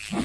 Good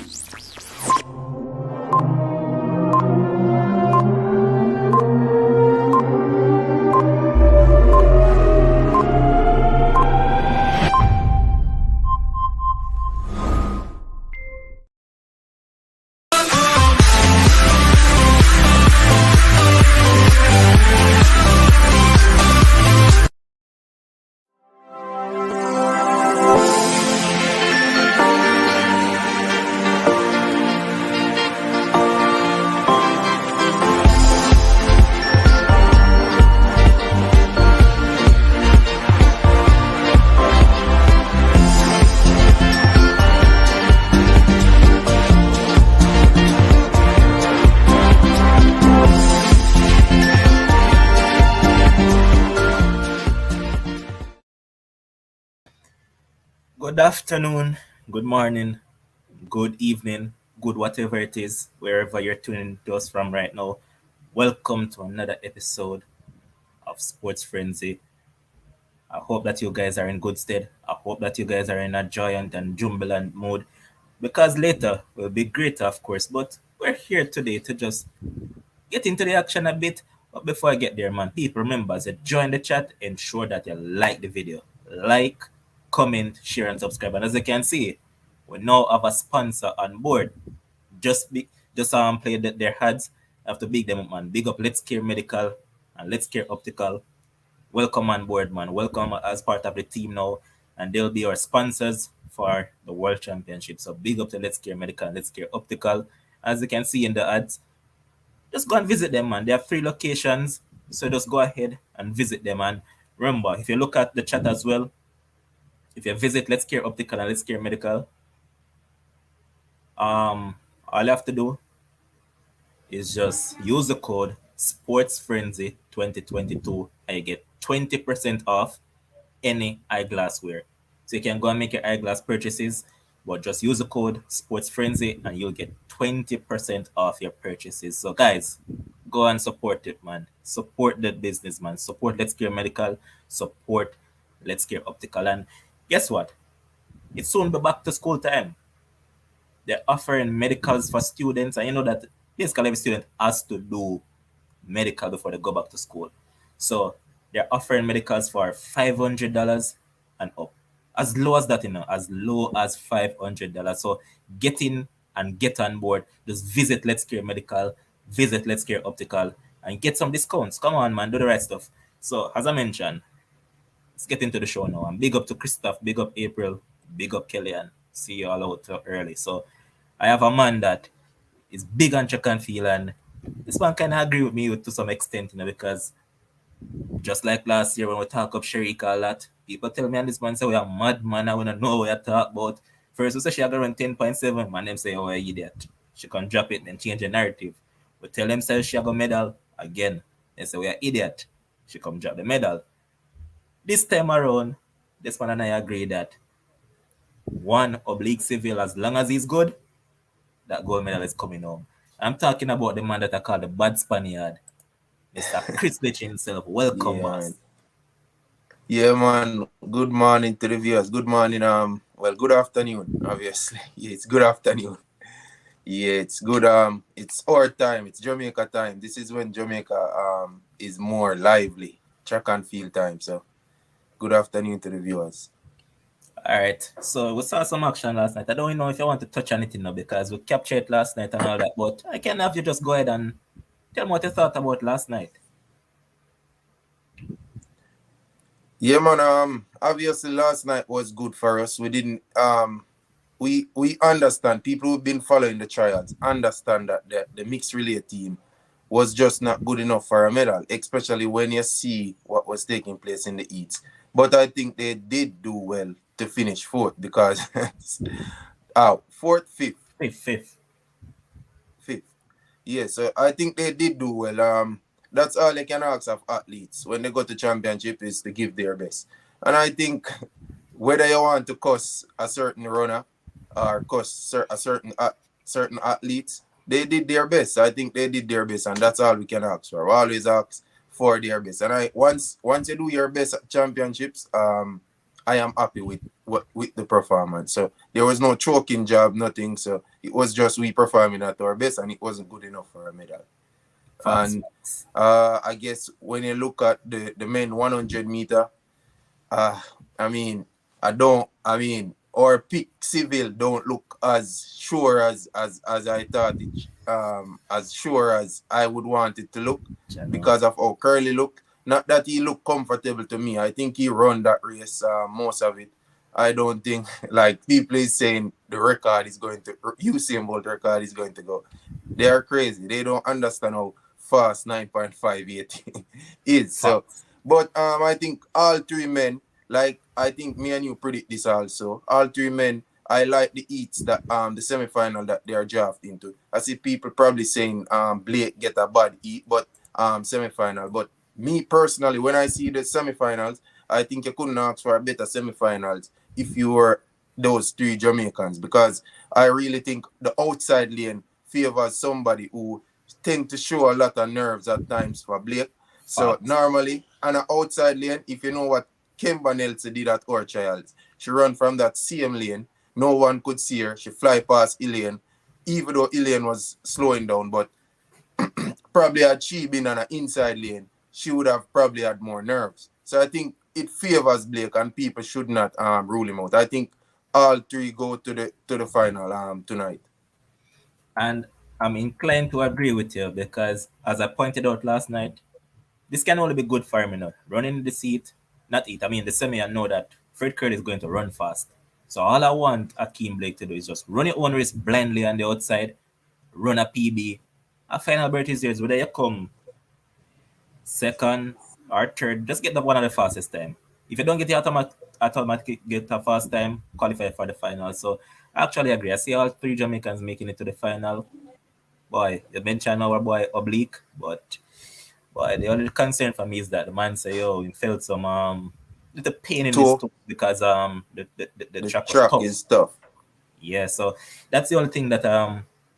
afternoon, good morning, good evening, good whatever it is, wherever you're tuning to us from right now. Welcome to another episode of Sports Frenzy. I hope that you guys are in good stead. I hope that you guys are in a giant and jubilant mood because later will be greater, of course. But we're here today to just get into the action a bit. But before I get there, man, people remember to join the chat, ensure that you like the video. Like, comment, share, and subscribe. And as you can see, we now have a sponsor on board. Just play their ads. I have to big them up, man. Big up Let's Care Medical and Let's Care Optical. Welcome on board, man. Welcome as part of the team now. And they'll be our sponsors for the World Championship. So big up to Let's Care Medical and Let's Care Optical. As you can see in the ads, just go and visit them, man. They have 3 locations, so just go ahead and visit them. And remember, if you look at the chat as well, if you visit Let's Care Optical and Let's Care Medical, all you have to do is just use the code SportsFrenzy 2022 and you get 20% off any eyeglassware. So you can go and make your eyeglass purchases, but just use the code SportsFrenzy and you'll get 20% off your purchases. So guys, go and support it, man. Support the business, man. Support Let's Care Medical. Support Let's Care Optical. And guess what? It's soon be back to school time. They're offering medicals for students, and you know that basically every student has to do medical before they go back to school. So they're offering medicals for $500 and up. As low as that, as low as $500. So get in and get on board. Just visit Let's Care Medical, visit Let's Care Optical, and get some discounts. Come on, man, do the right stuff. So as I mentioned, let's get into the show now. And big up to Christoph, big up April, big up Kellyanne. See you all out early. So I have a man that is big on track and field, and this man kind of agree with me to some extent, because just like last year when we talk up Sharika a lot, people tell me and this man say we are mad, man. I want to know what you talk about. First we say she had run 10.7, man. Them say, oh, you idiot. She can drop it and change the narrative. We tell them say she have a medal again. They say we are idiot. She come drop the medal. This time around, this man and I agree that one oblique civil, as long as he's good, that gold medal is coming home. I'm talking about the man that I call the bad Spaniard, Mr. Chris Litch himself. Welcome, boss. Yeah, man. Good morning to the viewers. Good morning. Well, good afternoon, obviously. Yeah, it's good afternoon. Yeah, it's good. It's our time. It's Jamaica time. This is when Jamaica is more lively. Track and field time. So, good afternoon to the viewers. All right. So we saw some action last night. I don't know if you want to touch on it now because we captured it last night and all that. But I can have you just go ahead and tell me what you thought about last night. Yeah, man. Obviously, last night was good for us. We didn't. We understand. People who've been following the trials understand that the mixed relay team was just not good enough for a medal, especially when you see what was taking place in the heats. But I think they did do well to finish fourth because fifth. Yeah, so I think they did do well. That's all they can ask of athletes when they go to championship is to give their best. And I think whether you want to cuss a certain runner or cuss a certain athletes, they did their best. I think they did their best, and that's all we can ask for. We always ask for their best. And once you do your best at championships, I am happy with the performance. So there was no choking job, nothing. So it was just we performing at our best, and it wasn't good enough for a medal. Facts, And facts. I guess when you look at the men 100 meter, uh, I mean, I mean, our pick civil don't look as sure as I thought it, as sure as I would want it to look You know, because of how Curly look. Not that he looked comfortable to me. I think he run that race most of it. I don't think like people is saying the record is going to Usain Bolt record is going to go. They are crazy. They don't understand how fast 9.58 is. So facts. but I think all three men, like I think me and you predict this also. All three men, I like the eats that the semifinal that they are drafted into. I see people probably saying Blake get a bad eat, but semifinal. But me personally, when I see the semifinals, I think you couldn't ask for a better semifinals if you were those three Jamaicans because I really think the outside lane favors somebody who tend to show a lot of nerves at times for Blake. So Facts. normally on an outside lane, if you know what Kemba Nelson did at our trials, she run from that same lane. No one could see her. She fly past Elaine, even though Elaine was slowing down. But probably had she been on an inside lane, she would have probably had more nerves. So I think it favors Blake, and people should not rule him out. I think all three go to the final tonight. And I'm inclined to agree with you because, as I pointed out last night, this can only be good for him, you know. Running the seat, not it. I mean, the semi, I know that Fred Curry is going to run fast. So all I want Akeem Blake to do is just run your own race blindly on the outside, run a PB. A final berth is yours. Whether you come second or third, just get the one of the fastest time. If you don't get the automatic get a fast time, qualify for the final. So I actually agree. I see all three Jamaicans making it to the final. Boy, you mentioned our boy Oblique, but boy, the only concern for me is that the man say, yo, he felt some little pain in his Two, toe because the the track was track tough. is tough. Yeah, so that's the only thing that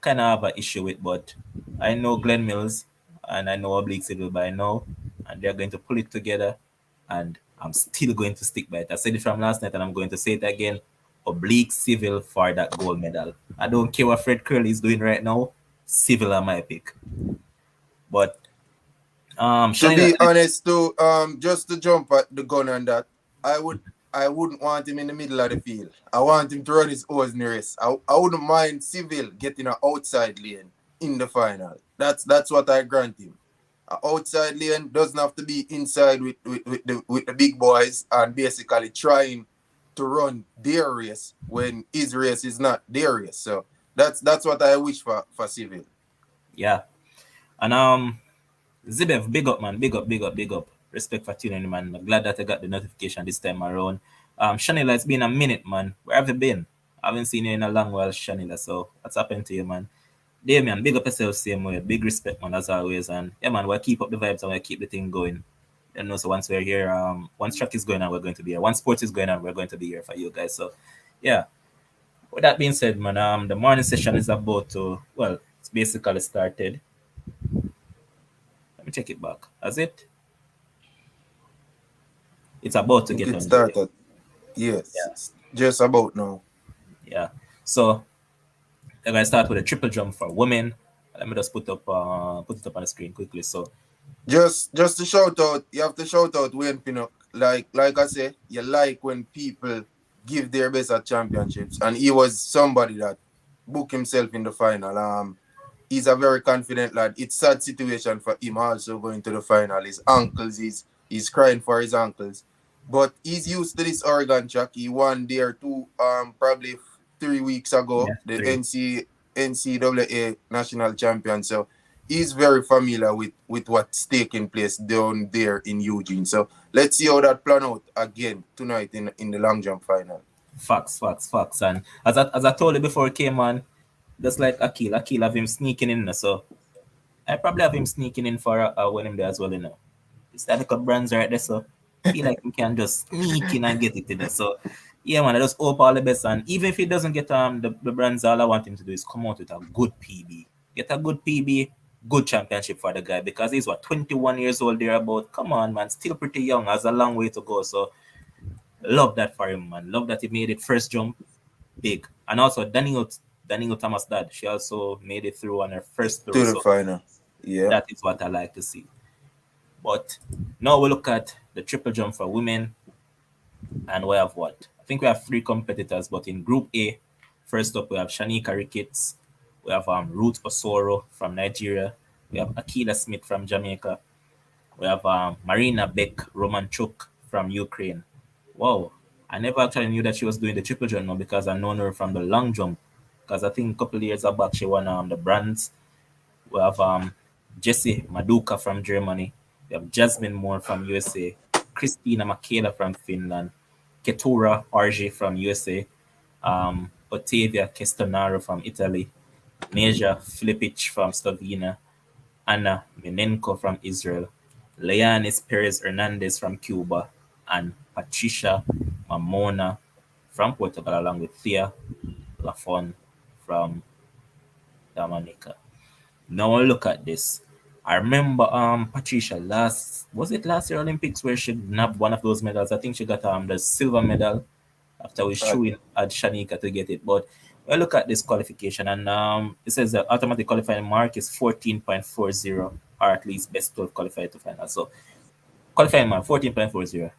kind of have an issue with. But I know Glenn Mills and I know Oblique Civil by now, and they're going to pull it together. And I'm still going to stick by it. I said it from last night, and I'm going to say it again. Oblique Civil for that gold medal. I don't care what Fred Curley is doing right now. Civil are my pick. But To Shani, be honest, to just to jump at the gun on that, I would I wouldn't want him in the middle of the field. I want him to run his own race. I wouldn't mind Civil getting an outside lane in the final. That's what I grant him. An outside lane doesn't have to be inside with the big boys and basically trying to run their race when his race is not their race. So that's what I wish for Civil. yeah, and Zibev, big up, man. Big up, big up, big up. Respect for tuning in, man. I'm glad that I got the notification this time around. Shanila, it's been a minute, man. Where have you been? I haven't seen you in a long while, Shanila. So, what's happened to you, man? Damien, big up yourself, same way. Big respect, man, as always. And yeah, man, we'll keep up the vibes and we'll keep the thing going. You know, so once we're here, once track is going on, we're going to be here. Once sports is going on, we're going to be here for you guys. So, yeah. With that being said, man, the morning session is about to, well, it's basically started. Let me check it back. Has it? It's about I to think get it underway. started. Yes, Yeah, it's just about now. yeah. So I'm gonna start with a triple jump for women. Let me just put it up on the screen quickly. So Just to shout out, you have to shout out Wayne Pinnock. Like I say, you like when people give their best at championships, and he was somebody that booked himself in the final. He's a very confident lad. It's sad situation for him also going to the final. His ankles, he's crying for his ankles, but he's used to this Oregon track. He won there too. Probably 3 weeks ago, yeah, the three. NCAA national champion. So he's very familiar with what's taking place down there in Eugene. So let's see how that plan out again tonight in the long jump final. Facts, facts, facts. And as I told you before it came on, just like Akil have him sneaking in. So I probably have him sneaking in for when him there as well, you know. It's that little brands right there, so feel like we can just sneak in and get it in there. So yeah, man, I just hope all the best. And even if he doesn't get the brands, all I want him to do is come out with a good PB. Get a good PB, good championship for the guy because he's what 21 years old there about. Come on, man, still pretty young, has a long way to go. So Love that for him, man. Love that he made it first jump big. And also Daniel Thomas' dad, she also made it through on her first throw. To the So final. Yeah. that is what I like to see. But now we look at the triple jump for women, and we have what? I think we have three competitors, but in Group A, first up we have Shanika Ricketts, we have Ruth Osoro from Nigeria, we have Akila Smith from Jamaica, we have Marina Beck Romanchuk from Ukraine. Wow, I never actually knew that she was doing the triple jump now because I known her from the long jump. Because I think a couple of years back she won the bronze. We have Jessie Maduka from Germany. We have Jasmine Moore from USA. Christina Makela from Finland. Ketura Arji from USA. Ottavia Kestanaro from Italy. Neja Filipic from Slovenia. Anna Minenko from Israel. Leanis Perez Hernandez from Cuba. And Patricia Mamona from Portugal, along with Thea Lafon from Dominica. Now look at this. I remember Patricia last year Olympics where she nabbed one of those medals. I think she got the silver medal after we Uh, showing at Shanika to get it. But we look at this qualification and it says the automatic qualifying mark is 14.40 or at least best 12 qualified to final. So qualifying mark 14.40.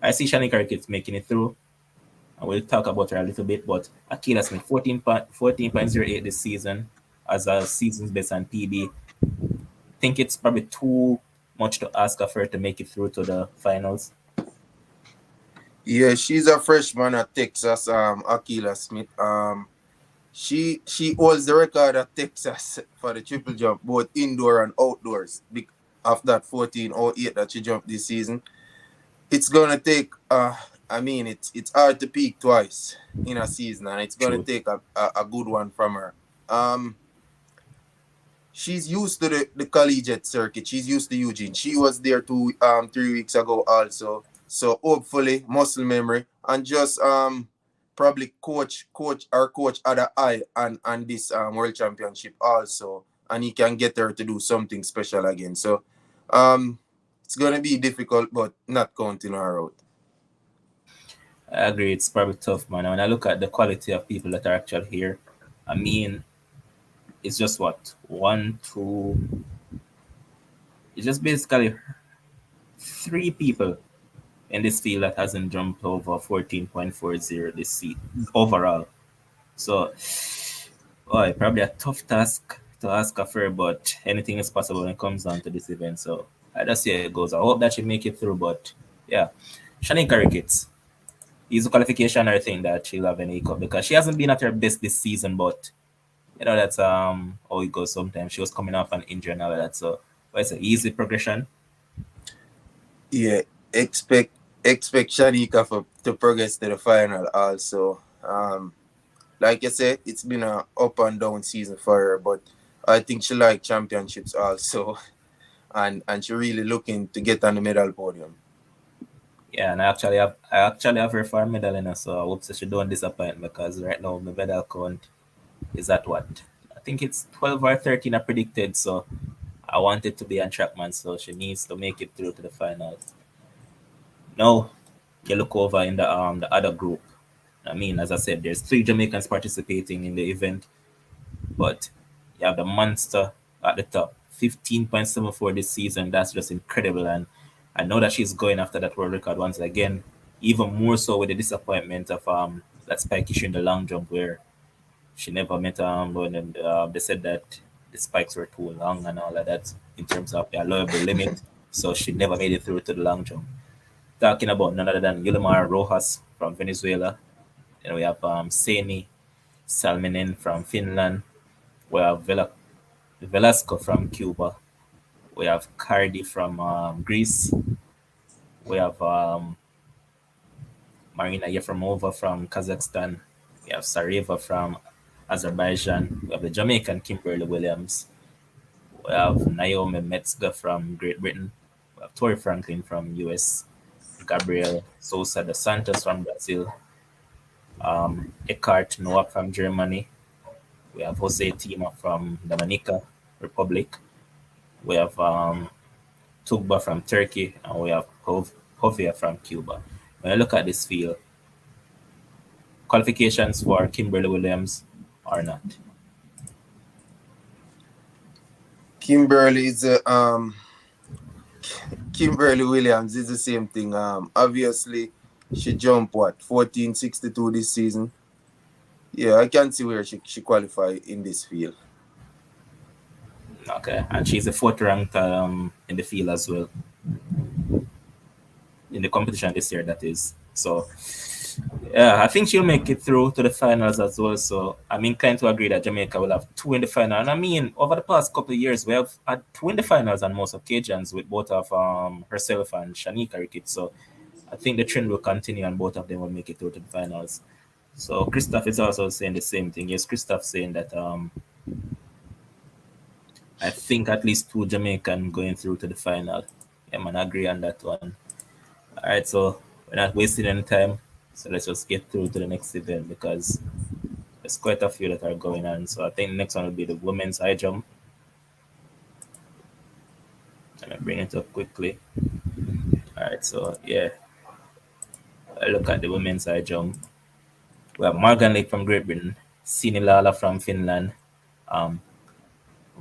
I see Shanika Ricketts making it through. And we'll talk about her a little bit, but Akila Smith 14.08 this season as a season's best and PB. Think it's probably too much to ask of her to make it through to the finals. yeah, she's a freshman at Texas, Akila Smith. She holds the record at Texas for the triple jump, both indoor and outdoors. Of that 14.08 that she jumped this season, it's gonna take. I mean, it's hard to peak twice in a season, and it's gonna True. take a good one from her. She's used to the collegiate circuit. She's used to Eugene. She was there 3 weeks ago also. So hopefully muscle memory and just probably coach other eye and this world championship also, and he can get her to do something special again. So um it's gonna be difficult, but not counting her out. I agree, it's probably tough, man. When I look at the quality of people that are actually here, I mean, it's just what? One, two, it's just basically three people in this field that hasn't jumped over 14.40 this seat overall. So, boy, probably a tough task to ask of her, but anything is possible when it comes down to this event. So, I just see how it goes. I hope that she make it through, but yeah. Shanika Ricketts, is a qualification or thing that she'll have any cup because she hasn't been at her best this season, but that's how it goes sometimes. She was coming off an injury and all of that. So, but it's an easy progression. Yeah, expect Shanika to progress to the final also. Like I said, it's been a up and down season for her, but I think she like championships also, and she really looking to get on the medal podium. Yeah, and I actually have her for a medal in her, so I hope that she don't disappoint because right now my medal count is at what? I think it's 12 or 13 I predicted, so I want it to be on Trackman, so she needs to make it through to the final. Now you look over in the other group. I mean, as I said, there's three Jamaicans participating in the event, but you have the monster at the top, 15.74 this season. That's just incredible, and I know that she's going after that world record once again. Even more so with the disappointment of that spike issue in the long jump where she never met when they said that the spikes were too long and all of that in terms of the allowable limit, so she never made it through to the long jump. Talking about none other than Yulimar Rojas from Venezuela. Then we have Seni Salminen from Finland. We have Velasco from Cuba. We have Cardi from Greece. We have Marina Yefremova from Kazakhstan. We have Sareva from Azerbaijan. We have the Jamaican Kimberly Williams. We have Naomi Metzger from Great Britain. We have Tori Franklin from US. Gabriel Sousa dos Santos from Brazil. Eckhart Noah from Germany. We have Jose Tima from Dominica Republic. We have Tugba from Turkey, and we have Javier from Cuba. When I look at this field, qualifications for Kimberly Williams or not. Kimberly is Kimberly Williams is the same thing. Obviously she jumped what 1462 this season. Yeah, I can see where she qualify in this field. Okay, and she's a fourth ranked in the field as well in the competition this year. That is so. Yeah, I think she'll make it through to the finals as well. So I'm inclined to agree that Jamaica will have two in the final. And I mean, over the past couple of years, we have had two in the finals on most occasions with both of herself and Shanika Ricketts. So I think the trend will continue and both of them will make it through to the finals. So Christoph is also saying the same thing. Yes, Christoph saying that I think at least two Jamaican going through to the final. Yeah, man, I agree on that one. All right, so we're not wasting any time. So let's just get through to the next event because there's quite a few that are going on. So I think the next one will be the women's high jump. Let me bring it up quickly. All right, so yeah, I look at the women's high jump. We have Morgan Lake from Great Britain, Sini Lala from Finland, um,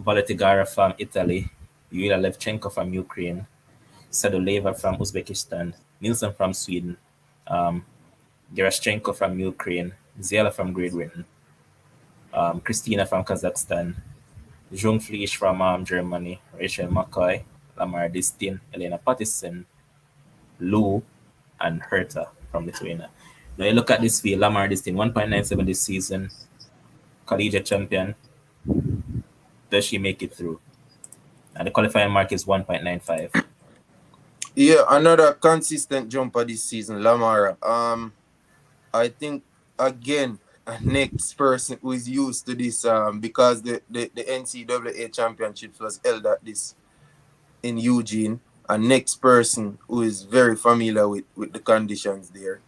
Valetigara from Italy, Yulia Levchenko from Ukraine, Saduleva from Uzbekistan, Nilsson from Sweden, um, Gerashchenko from Ukraine, Ziela from Great Britain, Christina from Kazakhstan, Jung Fleisch from Germany, Rachel McCoy, Lamar Distin, Elena Pattison, Lou, and Herta from Lithuania. Now you look at this field, Lamar Distin, 1.97 this season, collegiate champion. Does she make it through? And the qualifying mark is 1.95. Yeah, another consistent jumper this season, Lamara. I think again a next person who is used to this because the NCAA championships was held at this in Eugene. A next person who is very familiar with the conditions there.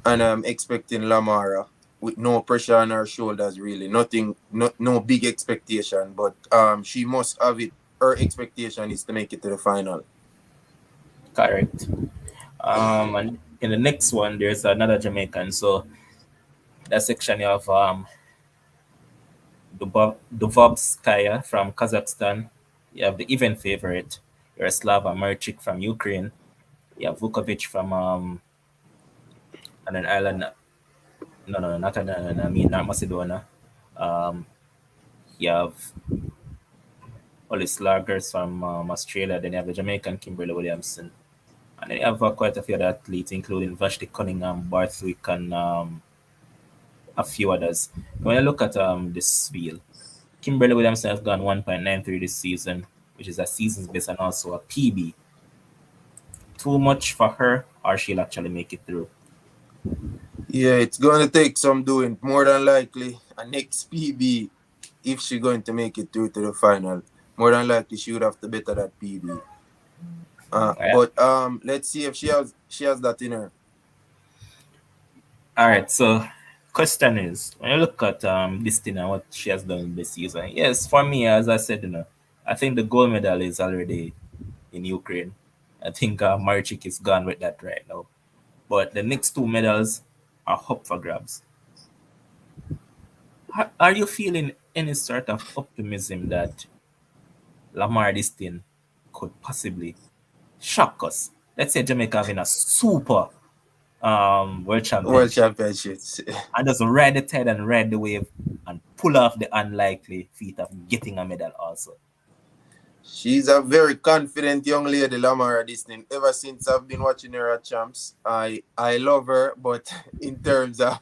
And I'm expecting Lamara with no pressure on her shoulders really. Nothing no big expectation. But she must have it. Her expectation is to make it to the final. Correct. And in the next one, there's another Jamaican. So that section you have Dubovskaya from Kazakhstan. You have the event favorite, Yaroslava Merchik from Ukraine. You have Vukovic from an island. No, no, not an island. I mean, not Macedonia. Um, you have Ollis Lagers from Australia. Then you have the Jamaican Kimberly Williamson. And then you have quite a few other athletes, including Vashti Cunningham, Barthwick, and a few others. When I look at this field, Kimberly Williamson has gone 1.93 this season, which is a season's best and also a PB. Too much for her, or she'll actually make it through. Yeah, it's going to take some doing. More than likely, a next PB, if she's going to make it through to the final, more than likely she would have to better that PB. Yeah. But let's see if she has that in her. All right. So, question is, when you look at this thing and what she has done this season, yes, for me, as I said, I think the gold medal is already in Ukraine. I think Marchik is gone with that right now. But the next two medals are up for grabs. Are you feeling any sort of optimism that Lamar Distin could possibly shock us? Let's say Jamaica having a super world World championship Championships. and just ride the tide and ride the wave and pull off the unlikely feat of getting a medal also. She's a very confident young lady, Lamara Disney. Ever since I've been watching her at champs, I love her. But I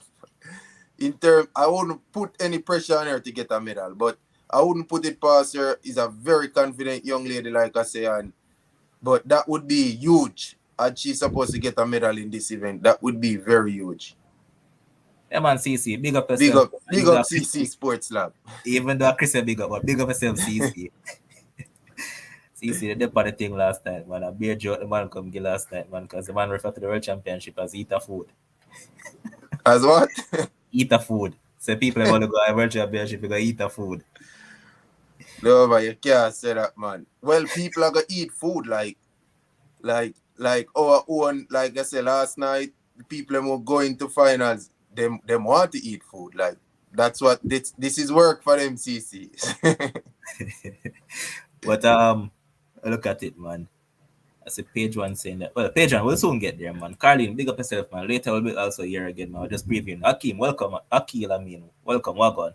wouldn't put any pressure on her to get a medal. But I wouldn't put it past her. She's a very confident young lady, like I say. But that would be huge. And she's supposed to get a medal in this event. That would be very huge. Yeah, man, CC, big up Big yourself. up, big up CC Sports Lab. Even though Chris said big up, but big up yourself, CC. CC, they did the thing last night, man. A beer joke the man come get last night, man, because the man referred to the World Championship as eat a food. As what? Eat a food. So people want to go to World Championship, you go eat a food. No, but you can't say that, man. Well, people are gonna eat food like like our own, like I said last night, the people who are going to finals, them want to eat food. Like that's what this is work for them, CC. But look at it, man. I see page one saying that. Well, page one, we'll soon get there, man. Carlin, big up yourself, man. Later we'll be also here again, man. We'll just previewing. Akeem, welcome. Akil, I mean, welcome. Welcome.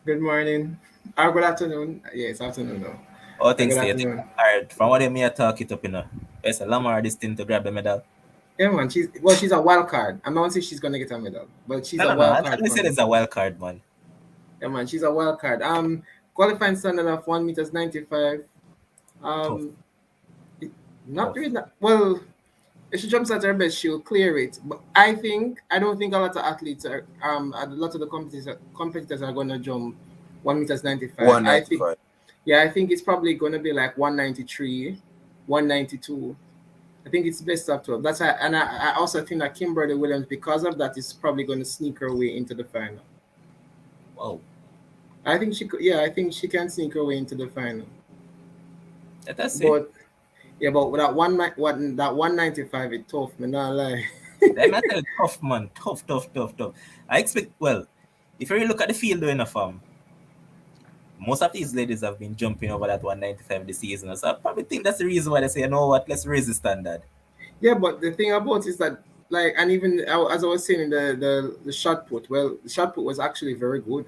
Good morning. Good afternoon. Yes, afternoon now. All Good things stated. afternoon. Alright, from what they may talk it up, it's a Lamar this thing to grab the medal. Yeah, man. She's a wild card. I'm not saying she's gonna get a medal, but she's No, a no, no. wild I card said for me. it's a wild card, man. Yeah, man. She's a wild card. Qualifying standard of 1 meters 95. Tough, Um, not tough. really. Well, if she jumps at her best, she'll clear it. But I don't think a lot of athletes are a lot of the competitors are gonna jump 1 meters 95. I think 195. yeah, I think it's probably gonna be like 193, 192. I think it's best up to her. That's why, and I also think that Kimberly Williams, because of that, is probably going to sneak her way into the final. Wow. I think she could. Yeah, I think she can sneak her way into the final. That's it. But yeah, but with that 195, it's tough. Me not lie. That matter tough, man. Tough, tough, tough, tough. I expect, well, if you really look at the field doing a farm, most of these ladies have been jumping over that 195 this season. So I probably think that's the reason why they say, you know what, let's raise the standard. Yeah, but the thing about it is that, like, and even as I was saying in the shot put, well, the shot put was actually very good.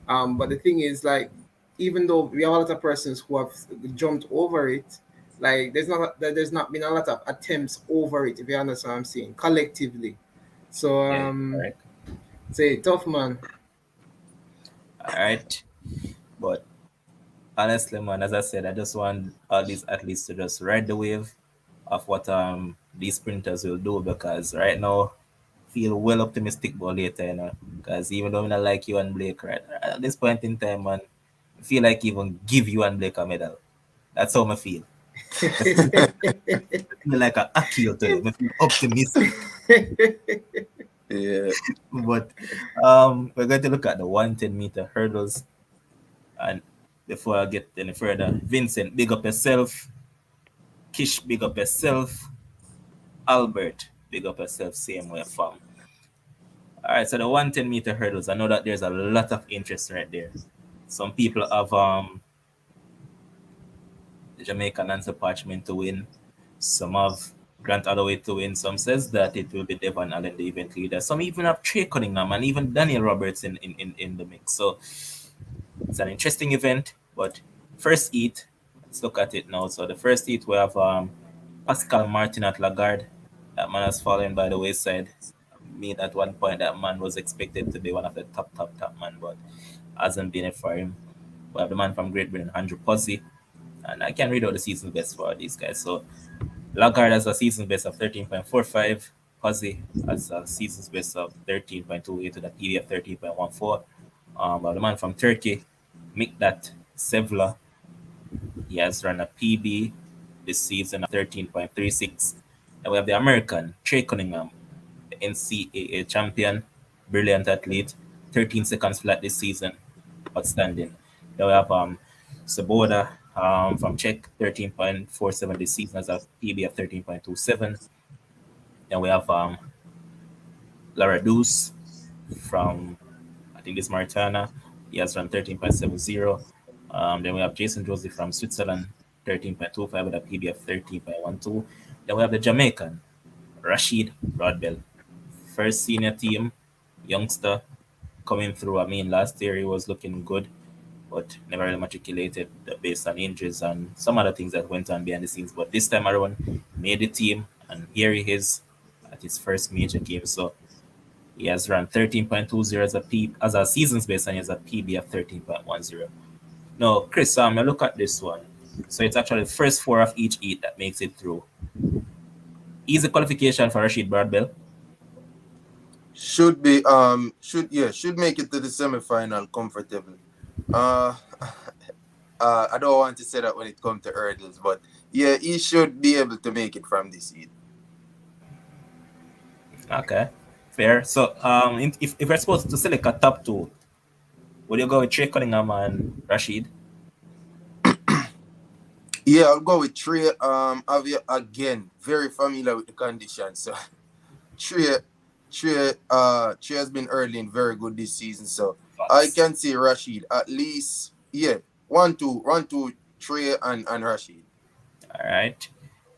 But the thing is, like, even though we have a lot of persons who have jumped over it, like, there's not been a lot of attempts over it. If you understand what I'm saying, collectively. So Yeah, correct. say tough man. All right. But honestly, man, as I said, I just want all these athletes to just ride the wave of what these sprinters will do, because right now feel well optimistic about later, because even though I don't like you and Blake, right at this point in time, man, I feel like even give you and Blake a medal. That's how I feel. I feel like a Akil today. I feel optimistic. Yeah. But we're going to look at the 110-meter hurdles. And before I get any further, Vincent, big up yourself. Kish, big up yourself. Albert, big up yourself. Same way, fam. All right, so the 110-meter hurdles. I know that there's a lot of interest right there. Some people have the Jamaican Nancy Parchment to win. Some have Grant Holloway to win. Some says that it will be Devon Allen, the event leader. Some even have Trey Cunningham and even Daniel Roberts in the mix. So it's an interesting event. But first heat, let's look at it now. So the first heat we have Pascal Martin at Lagarde. That man has fallen by the wayside. Me at one point that man was expected to be one of the top man, but hasn't been it for him. We have the man from Great Britain, Andrew Posey, and I can read out the season best for these guys. So Lagarde has a season best of 13.45. Posey has a season's best of 13.28 with a PB of 13.14. But the man from Turkey, Mikdat Sevla, he has run a PB this season of 13.36. And we have the American, Trey Cunningham, the NCAA champion, brilliant athlete, 13 seconds flat this season, outstanding. Then we have Saboda from Czech, 13.47 this season, has a PB of 13.27. Then we have Lara Deuce from, I think, this Mauritania. He has run 13.70. Then we have Jason Josie from Switzerland, 13.25 with a PB of 13.12. Then we have the Jamaican, Rashid Rodbell, first senior team, youngster, coming through. I mean, last year he was looking good, but never really matriculated based on injuries and some other things that went on behind the scenes. But this time around, made the team, and here he is at his first major game. So he has run 13.20 as a season's best, and he has a PB of 13.10. Now, Chris, I look at this one. So it's actually the first four of each heat that makes it through. Easy qualification for Rashid Broadbell. Should make it to the semi-final comfortably. I don't want to say that when it comes to hurdles, but yeah, he should be able to make it from this heat. Okay, fair. So if we're supposed to select a top two, would you go with Trey Cunningham and Rashid? Yeah, I'll go with Trey. Avia again, very familiar with the conditions. So Trey, Trey has been early very good this season. So I Facts. can say Rashid at least. Yeah, 1-2, Trey and Rashid. All right.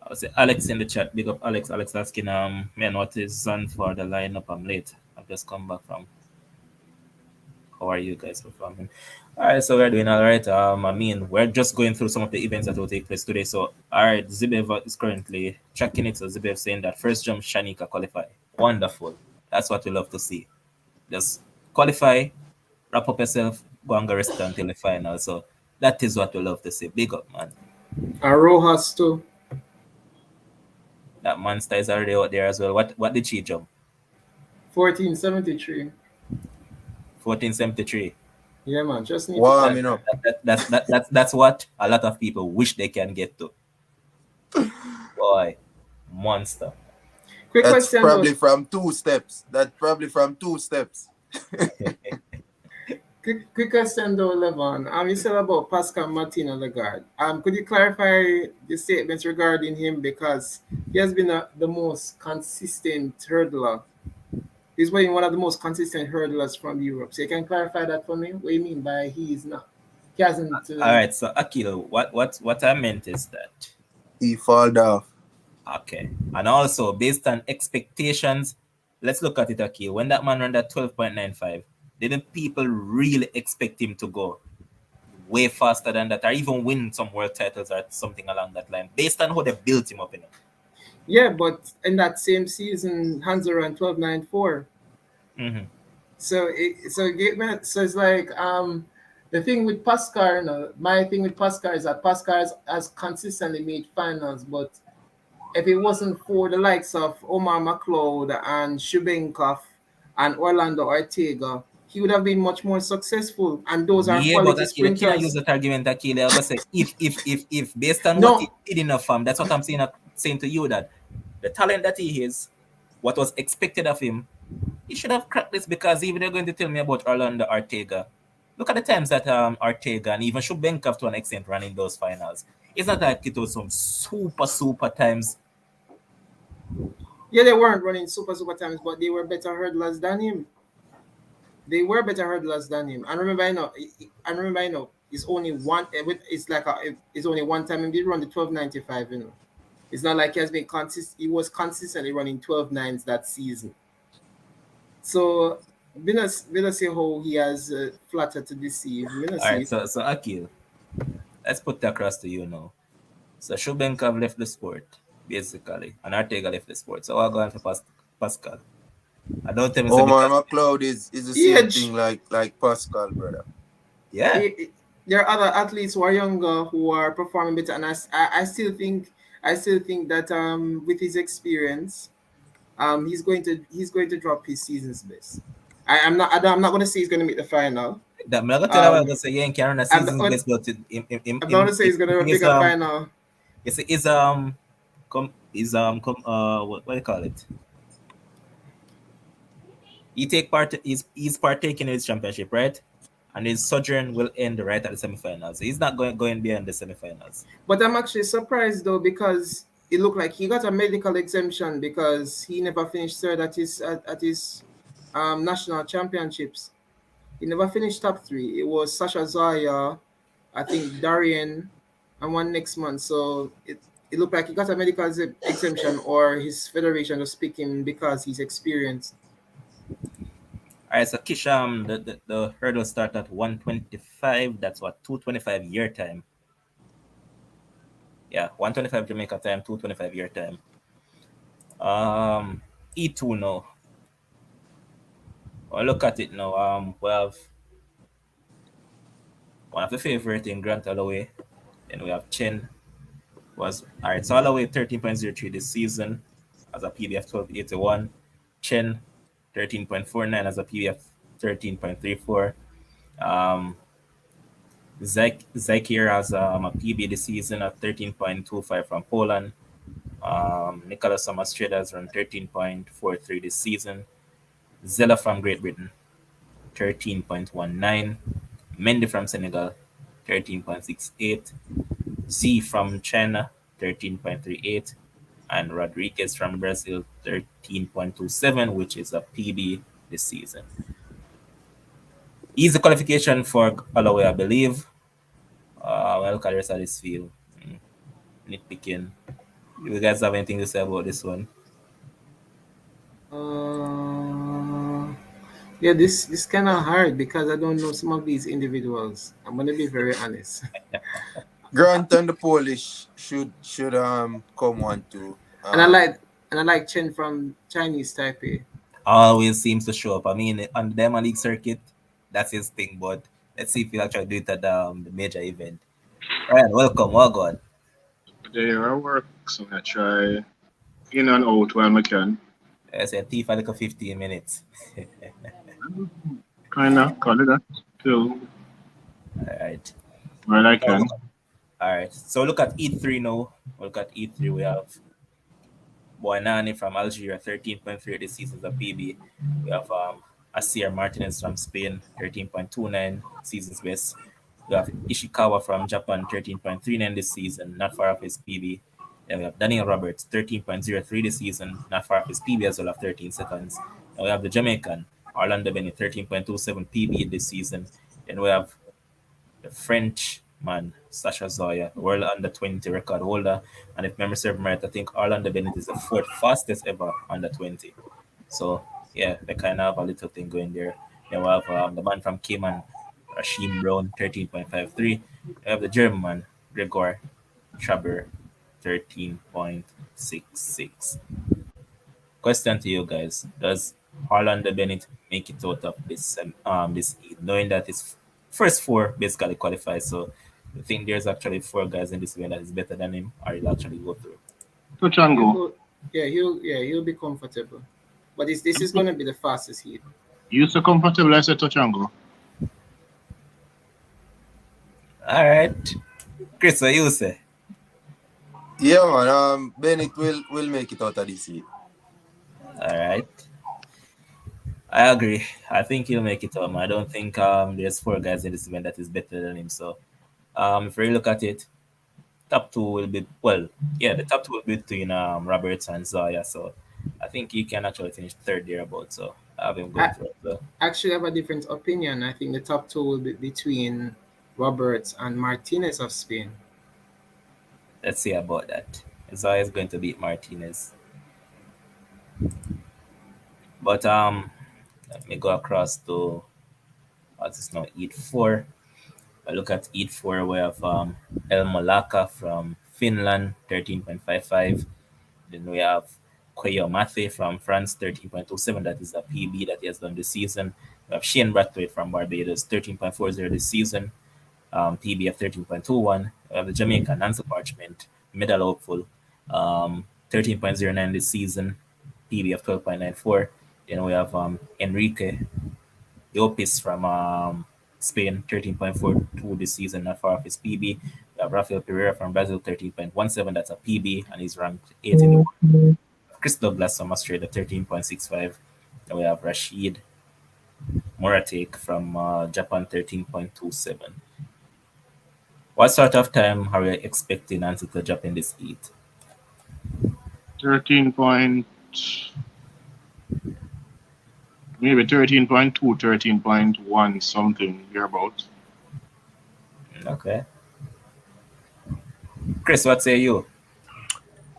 I'll say Alex in the chat. Big up Alex. Alex asking, man, what is on for the lineup? I'm late. I've just come back from. How are you guys performing? All right, so we're doing all right. I mean, we're just going through some of the events that will take place today. So, all right, Zibev is currently checking it. So, Zibev saying that first jump Shanika qualify. Wonderful. That's what we love to see. Just qualify, wrap up yourself, go and go rest until the final. So, that is what we love to see. Big up, man. And Rojas too. That monster is already out there as well. What did she jump? 1473. 1473. Yeah, man. Just need to Warming That, up. that's what a lot of people wish they can get to. Boy, monster. quick That's question though. probably from 2 steps. That's probably from 2 steps. Quick question though, Levon. You said about Pascal Martino Lagarde. Could you clarify the statements regarding him because he has been the most consistent hurdler. He's been one of the most consistent hurdlers from Europe. So you can clarify that for me. What do you mean by he is not? He hasn't. All right, so Akil, what I meant is that He fall off. okay, and also based on expectations, let's look at it, Akil. When that man ran that 12.95, didn't people really expect him to go way faster than that, or even win some world titles or something along that line, based on how they built him up in it? Yeah, but in that same season, Hansle ran 12.94. Mm-hmm. So it's like the thing with Pascal, my thing with Pascal is that Pascal has consistently made finals, but if it wasn't for the likes of Omar McLeod and Shubenkov and Orlando Ortega, he would have been much more successful. And those are Yeah, but quality Akil, you cannot use sprinters. that argument, Akil. I'm gonna say if based on what he No, did in the farm, that's what I'm saying to you that the talent that he is, what was expected of him, he should have cracked this because even they're going to tell me about Orlando Ortega. Look at the times that Ortega and even Shubenkov to an extent ran in those finals. It's not like it was some super times. yeah, they weren't running super times, but they were better hurdlers than him. They were better hurdlers than him. And remember, it's only one. It's like it's only one time he did run the 12.95. It's not like he has been consistent. He was consistently running 12.9s that season. So, we not see how he has flattered to deceive. We not All right, see. so Akil, let's put that across to you now. So Shubenkov left the sport, basically, and Ortega left the sport. So I'll go on for Pascal. I don't tell me say Omar because McLeod is the same thing Age. like Pascal, brother. yeah, There are other athletes who are younger who are performing better, and I still think that with his experience, he's going to drop his season's best. I'm not going to say he's going to make the final. that I'm not gonna tell you I'm Um, gonna say yeah, can run a I'm not, season's best, but I'm not going to say he's going to is make a final. is what do you call it? He take part he's partaking in his championship, right? And his sojourn will end right at the semifinals. He's not going beyond the semifinals. But I'm actually surprised though because it looked like he got a medical exemption because he never finished third at his national championships. He never finished top three. It was Sasha Zaya, I think Darian, and one next month. So it looked like he got a medical exemption or his federation was picking because he's experienced. All right, so Kisham, the hurdle start at 125. That's what 225 year time. Yeah, 125 Jamaica time, 225 year time. E2 now. Well, look at it now. We have one of the favorite in Grant Holloway. Then we have Chen. Was all right. So Holloway 13.03 this season as a PBF 1281. Chen 13.49 as a PBF 13.34. Um, Zakir has a PB this season at 13.25 from Poland. Nicholas from Australia has run 13.43 this season. Zella from Great Britain 13.19. Mendy from Senegal 13.68. Z from China, 13.38, and Rodriguez from Brazil, 13.27, which is a PB this season. Easy qualification for Holloway, I believe. Well, look at the rest of this field. Nitpicking. Do you guys have anything to say about this one? Uh, yeah, this kind of hard because I don't know some of these individuals. I'm gonna be very honest. Grant and the Polish should come one too. And I like Chen from Chinese Taipei. Always seems to show up. I mean, on the Diamond League circuit, that's his thing. But let's see if he'll actually do it at the major event. Ryan, welcome. Welcome. There I work, so I try in and out while I can. I said, T for like a 15 minutes. Kinda, call it that. Till All right. while I can. All right. So look at E3 now. Look at E3. We have Boinani from Algeria, 13.3 this season as a PB. We have Asier Martinez from Spain, 13.29 season's best. We have Ishikawa from Japan, 13.39 this season, not far off his PB. Then we have Daniel Roberts, 13.03 this season, not far off his PB as well of 13 seconds. And we have the Jamaican, Orlando Bennett, 13.27 PB this season. Then we have the French man, Sasha Zoya, world under 20 record holder. And if memory serves me right, I think Orlando Bennett is the fourth fastest ever under 20. So, yeah, they kind of have a little thing going there. Then we have the man from Cayman, Rashim Brown, 13.53. We have the German man, Gregor Traber, 13.66. Question to you guys: does Orlando Bennett make it out of this heat, knowing that his first four basically qualify? So, you think there's actually four guys in this event that is better than him, or he'll actually go through? Touch and He'll go. go, he'll be comfortable. But this is gonna be the fastest heat. You so comfortable, I say touch and go. All right, Chris, what you say? Yeah, man. Bennett will make it out of this heat. All right, I agree. I think he'll make it home. I don't think there's four guys in this event that is better than him. So if we look at it, top two will be the top two will be between Roberts and Zoya. So I think he can actually finish third there about. So I have him going I through. So actually have a different opinion. I think the top two will be between Roberts and Martinez of Spain. let's see about that. Zoya is going to beat Martinez, but let me go across to what's this now? Eat four. I look at Eat four. We have El Molaka from Finland, 13.55. Then we have Koyo Mathe from France, 13.27. That is a PB that he has done this season. We have Shane Brathwaite from Barbados, 13.40 this season, PB of 13.21. We have the Jamaican Hansle Parchment, medal hopeful, 13.09 this season, PB of 12.94. Then we have Enrique Llopis from Spain, 13.42 this season, not far off his PB. We have Rafael Pereira from Brazil, 13.17. That's a PB, and he's ranked 8 in the world. Chris Douglas from Australia, 13.65. Then we have Rashid Moratek from Japan, 13.27. What sort of time are you expecting Nancy to drop in this heat? 13 point, maybe 13.2, 13.1 something hereabout. Okay. Chris, what say you?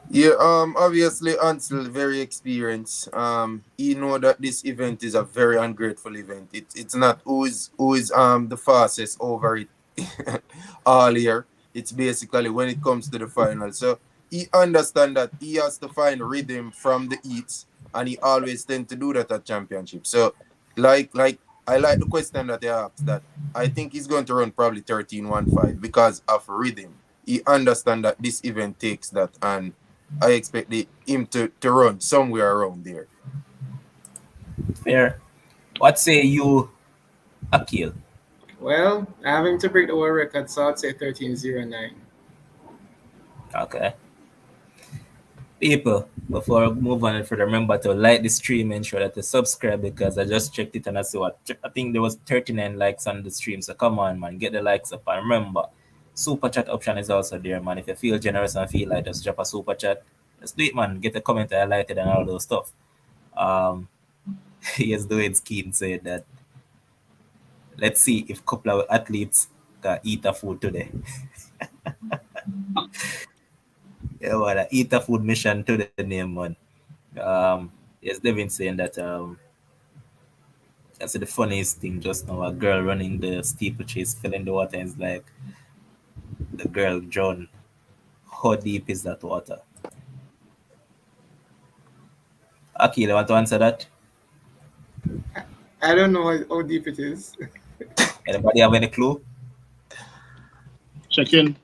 Yeah, obviously Ansel very experienced. He know that this event is a very ungrateful event. It's not who is the fastest over it all year. It's basically when it comes to the final. So he understand that he has to find rhythm from the heats, and he always tend to do that at championship. So like I like the question that they asked, that I think he's going to run probably 13.15 because of rhythm. He understand that this event takes that, and I expect him to run somewhere around there. Fair. What say you, Akil? Well, I have him to break the world record, so I'd say 13.09. Okay. People, before we move on further, remember to like the stream, ensure that you subscribe, because I just checked it and I see I think there was 39 likes on the stream. So come on, man, get the likes up. And remember, Super chat option is also there, man. If you feel generous and feel like just drop a super chat, just do it, man. Get a comment highlighted and all those stuff. Um, yes, Dwayne Skeen said that let's see if couple of athletes can eat a food today. Yeah, well, eat a food mission to the name, man. Yes, Devin saying that that's the funniest thing just now. A girl running the steeplechase fell in the water and it's like the girl drowned. How deep is that water? Akil, you want to answer that? I don't know how deep it is. Anybody have any clue? Check in.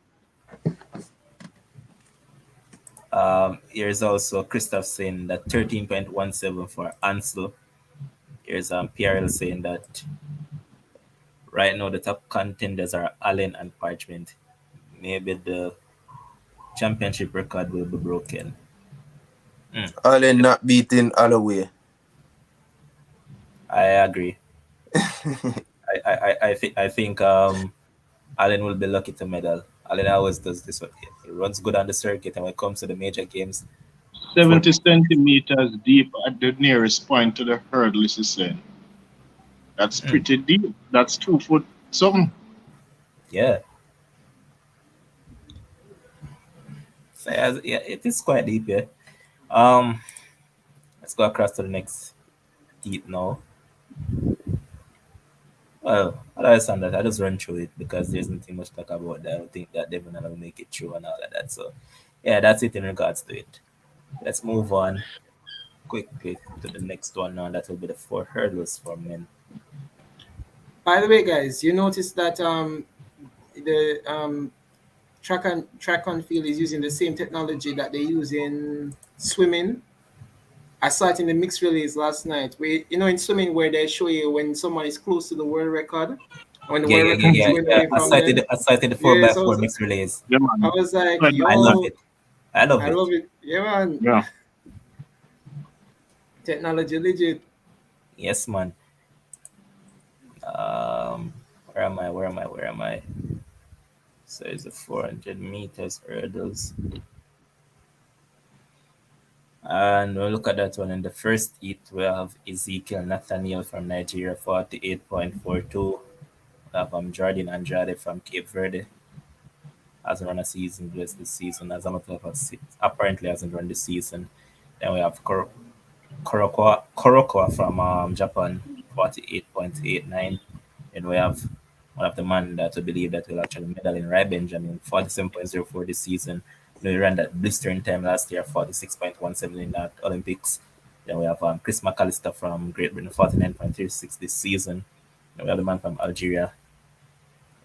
Here's also Christoph saying that 13.17 for Hansle. Here's PRL saying that right now the top contenders are Allen and Parchment. Maybe the championship record will be broken. Allen not beating Holloway. I agree. I think Allen will be lucky to medal. Allen always does this one. He runs good on the circuit, and when it comes to the major games, 70 centimeters deep at the nearest point to the hurdle, is saying. That's pretty deep. That's 2 foot something. yeah. So yeah, it is quite deep. Yeah. Um, let's go across to the next heat now. Well, other than that, I just run through it because there's nothing much to talk about that. I don't think that Devon will make it through and all of that. So, yeah, that's it in regards to it. Let's move on quickly to the next one now. That will be the 4 hurdles for men. By the way, guys, you notice that the track on field is using the same technology that they use in swimming. I saw it in the mixed relays last night. Where in swimming where they show you when someone is close to the world record, when the Yeah, world yeah, yeah, record is yeah, going yeah. away I from cited, them. I cited the 4 Yeah, by so 4 mixed relays. Yeah, I man. was like, Right I now. love yo, it. I love I it. love it. Yeah, man. Yeah. Technology legit. Yes, man. Where am I? Where am I? Where am I? So it's the 400 meters hurdles. And we'll look at that one. In the first heat, we have Ezekiel Nathaniel from Nigeria, 48.42. We have Jordan Andrade from Cape Verde. Hasn't run a season this season. As a matter of fact, apparently hasn't run this season. Then we have Korokwa from Japan, 48.89. And we have one of the man that we believe that will actually medal in Rai Benjamin, 47.04 this season. He ran that blistering time last year, 46.17 in that Olympics. Then we have Chris McAllister from Great Britain, 49.36 this season. Then we have the man from Algeria,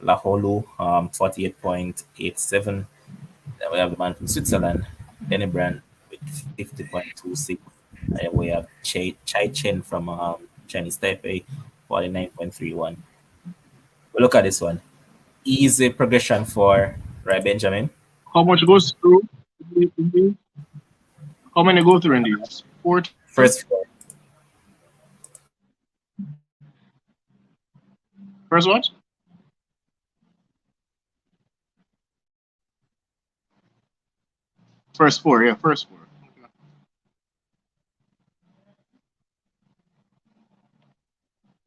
Laholu, 48.87. Then we have the man from Switzerland, Denny Brand, with 50.26. And we have Chai Chen from Chinese Taipei, 49.31. We look at this one. Easy progression for Rai Benjamin. How much goes through? How many go through in these? 40? First four. First what? First four, yeah, first four. Okay.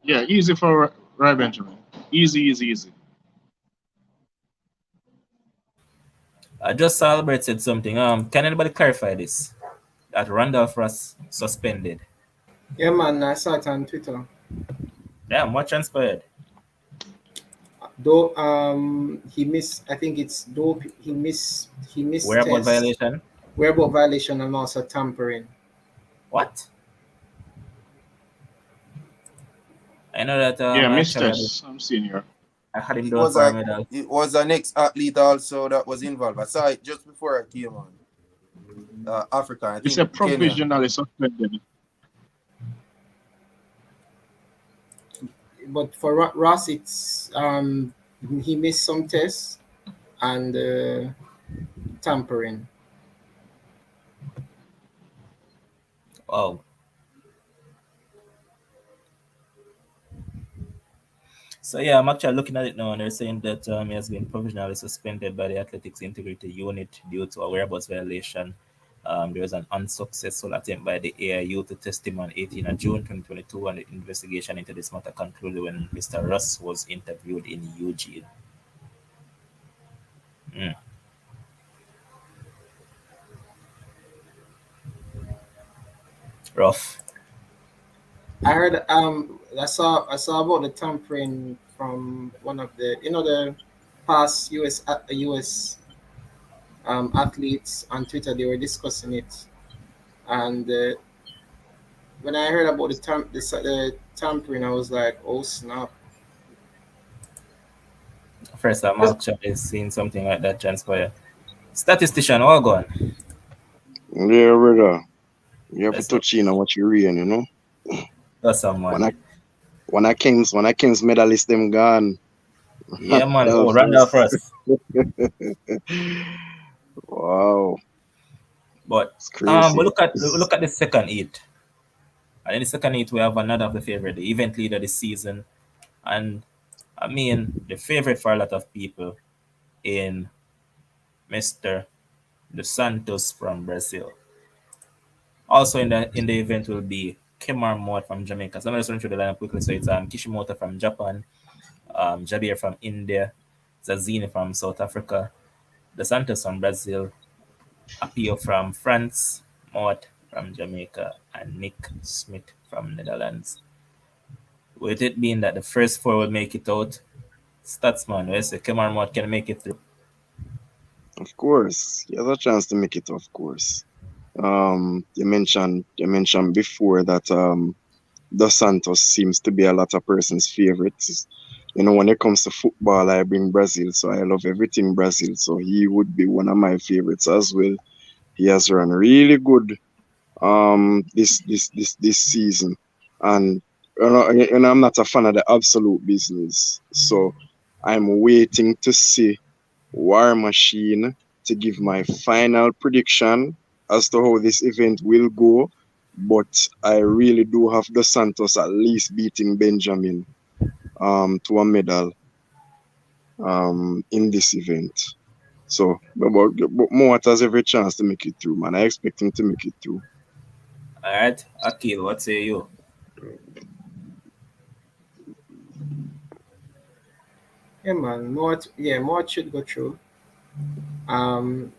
Yeah, easy for Rai Benjamin. Easy, easy, easy. Just Albert said something. Can anybody clarify this? That Randolph was suspended. Yeah, man. I saw it on Twitter. Damn, what transpired? Though he missed. I think it's dope. He missed Whereabout test, violation? whereabout violation, and also tampering. What? I know that Yeah, actually Mr. I'm seeing here. I had him It down was for a a medal. it was an ex-athlete also that was involved. I saw it just before I came on. African, I It's a think Kenya. provisionally suspended. But for Ross, it's he missed some tests and tampering. Wow. So yeah, I'm actually looking at it now, and they're saying that he has been provisionally suspended by the Athletics Integrity Unit due to a whereabouts violation. There was an unsuccessful attempt by the AIU to test him on 18th of June 2022, and the investigation into this matter concluded when Mr. Russ was interviewed in Eugene. Mm, rough. I heard I saw about the tampering from one of the the past US athletes on Twitter. They were discussing it, and when I heard about the tampering, I was like, oh snap. First time I'm actually seeing something like that transpire. Statistician, all gone. Yeah, brother. You have to That's up. touch in on what you reading, you know. That's When someone. I when I Kings medalist them gone. Yeah, man. That Oh, Randolph first. Russ. Wow, But it's crazy. we look at the second eight. And in the second eight, we have another of the favorite, the event leader this season. And I mean, the favorite for a lot of people in Mr. Dos Santos from Brazil. Also in the event will be Kemar Mott from Jamaica. So I'm just running through the lineup quickly. So it's Kishimoto from Japan, Jabir from India, Zazini from South Africa, Dos Santos from Brazil, Apio from France, Mott from Jamaica, and Nick Smith from Netherlands. With it being that the first four will make it out, Statsman, we say Kemar Mott can make it through. Of course, he has a chance to make it. Of course. You mentioned before that Dos Santos seems to be a lot of person's favorites. You know, when it comes to football, I bring Brazil, so I love everything Brazil. So he would be one of my favorites as well. He has run really good this season, and I'm not a fan of the absolute business. So I'm waiting to see War Machine to give my final prediction as to how this event will go. But I really do have the Santos at least beating Benjamin to a medal in this event. So, but Moat has every chance to make it through, man. I expect him to make it through. All right, Akil, what say you? Yeah, man. More should go through. Um,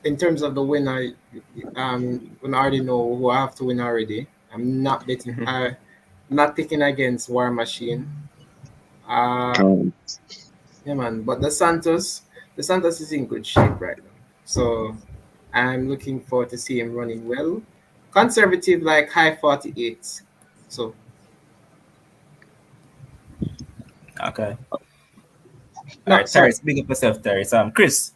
in terms of the winner, we already know who I have to win already. I'm not betting. Not picking against War Machine. Uh, Can't. yeah, man. But the Santos is in good shape right now. So I'm looking forward to see him running well. Conservative, like high 48. So Okay. All no, right, sorry. Terrace, big up yourself, Terrace. Chris,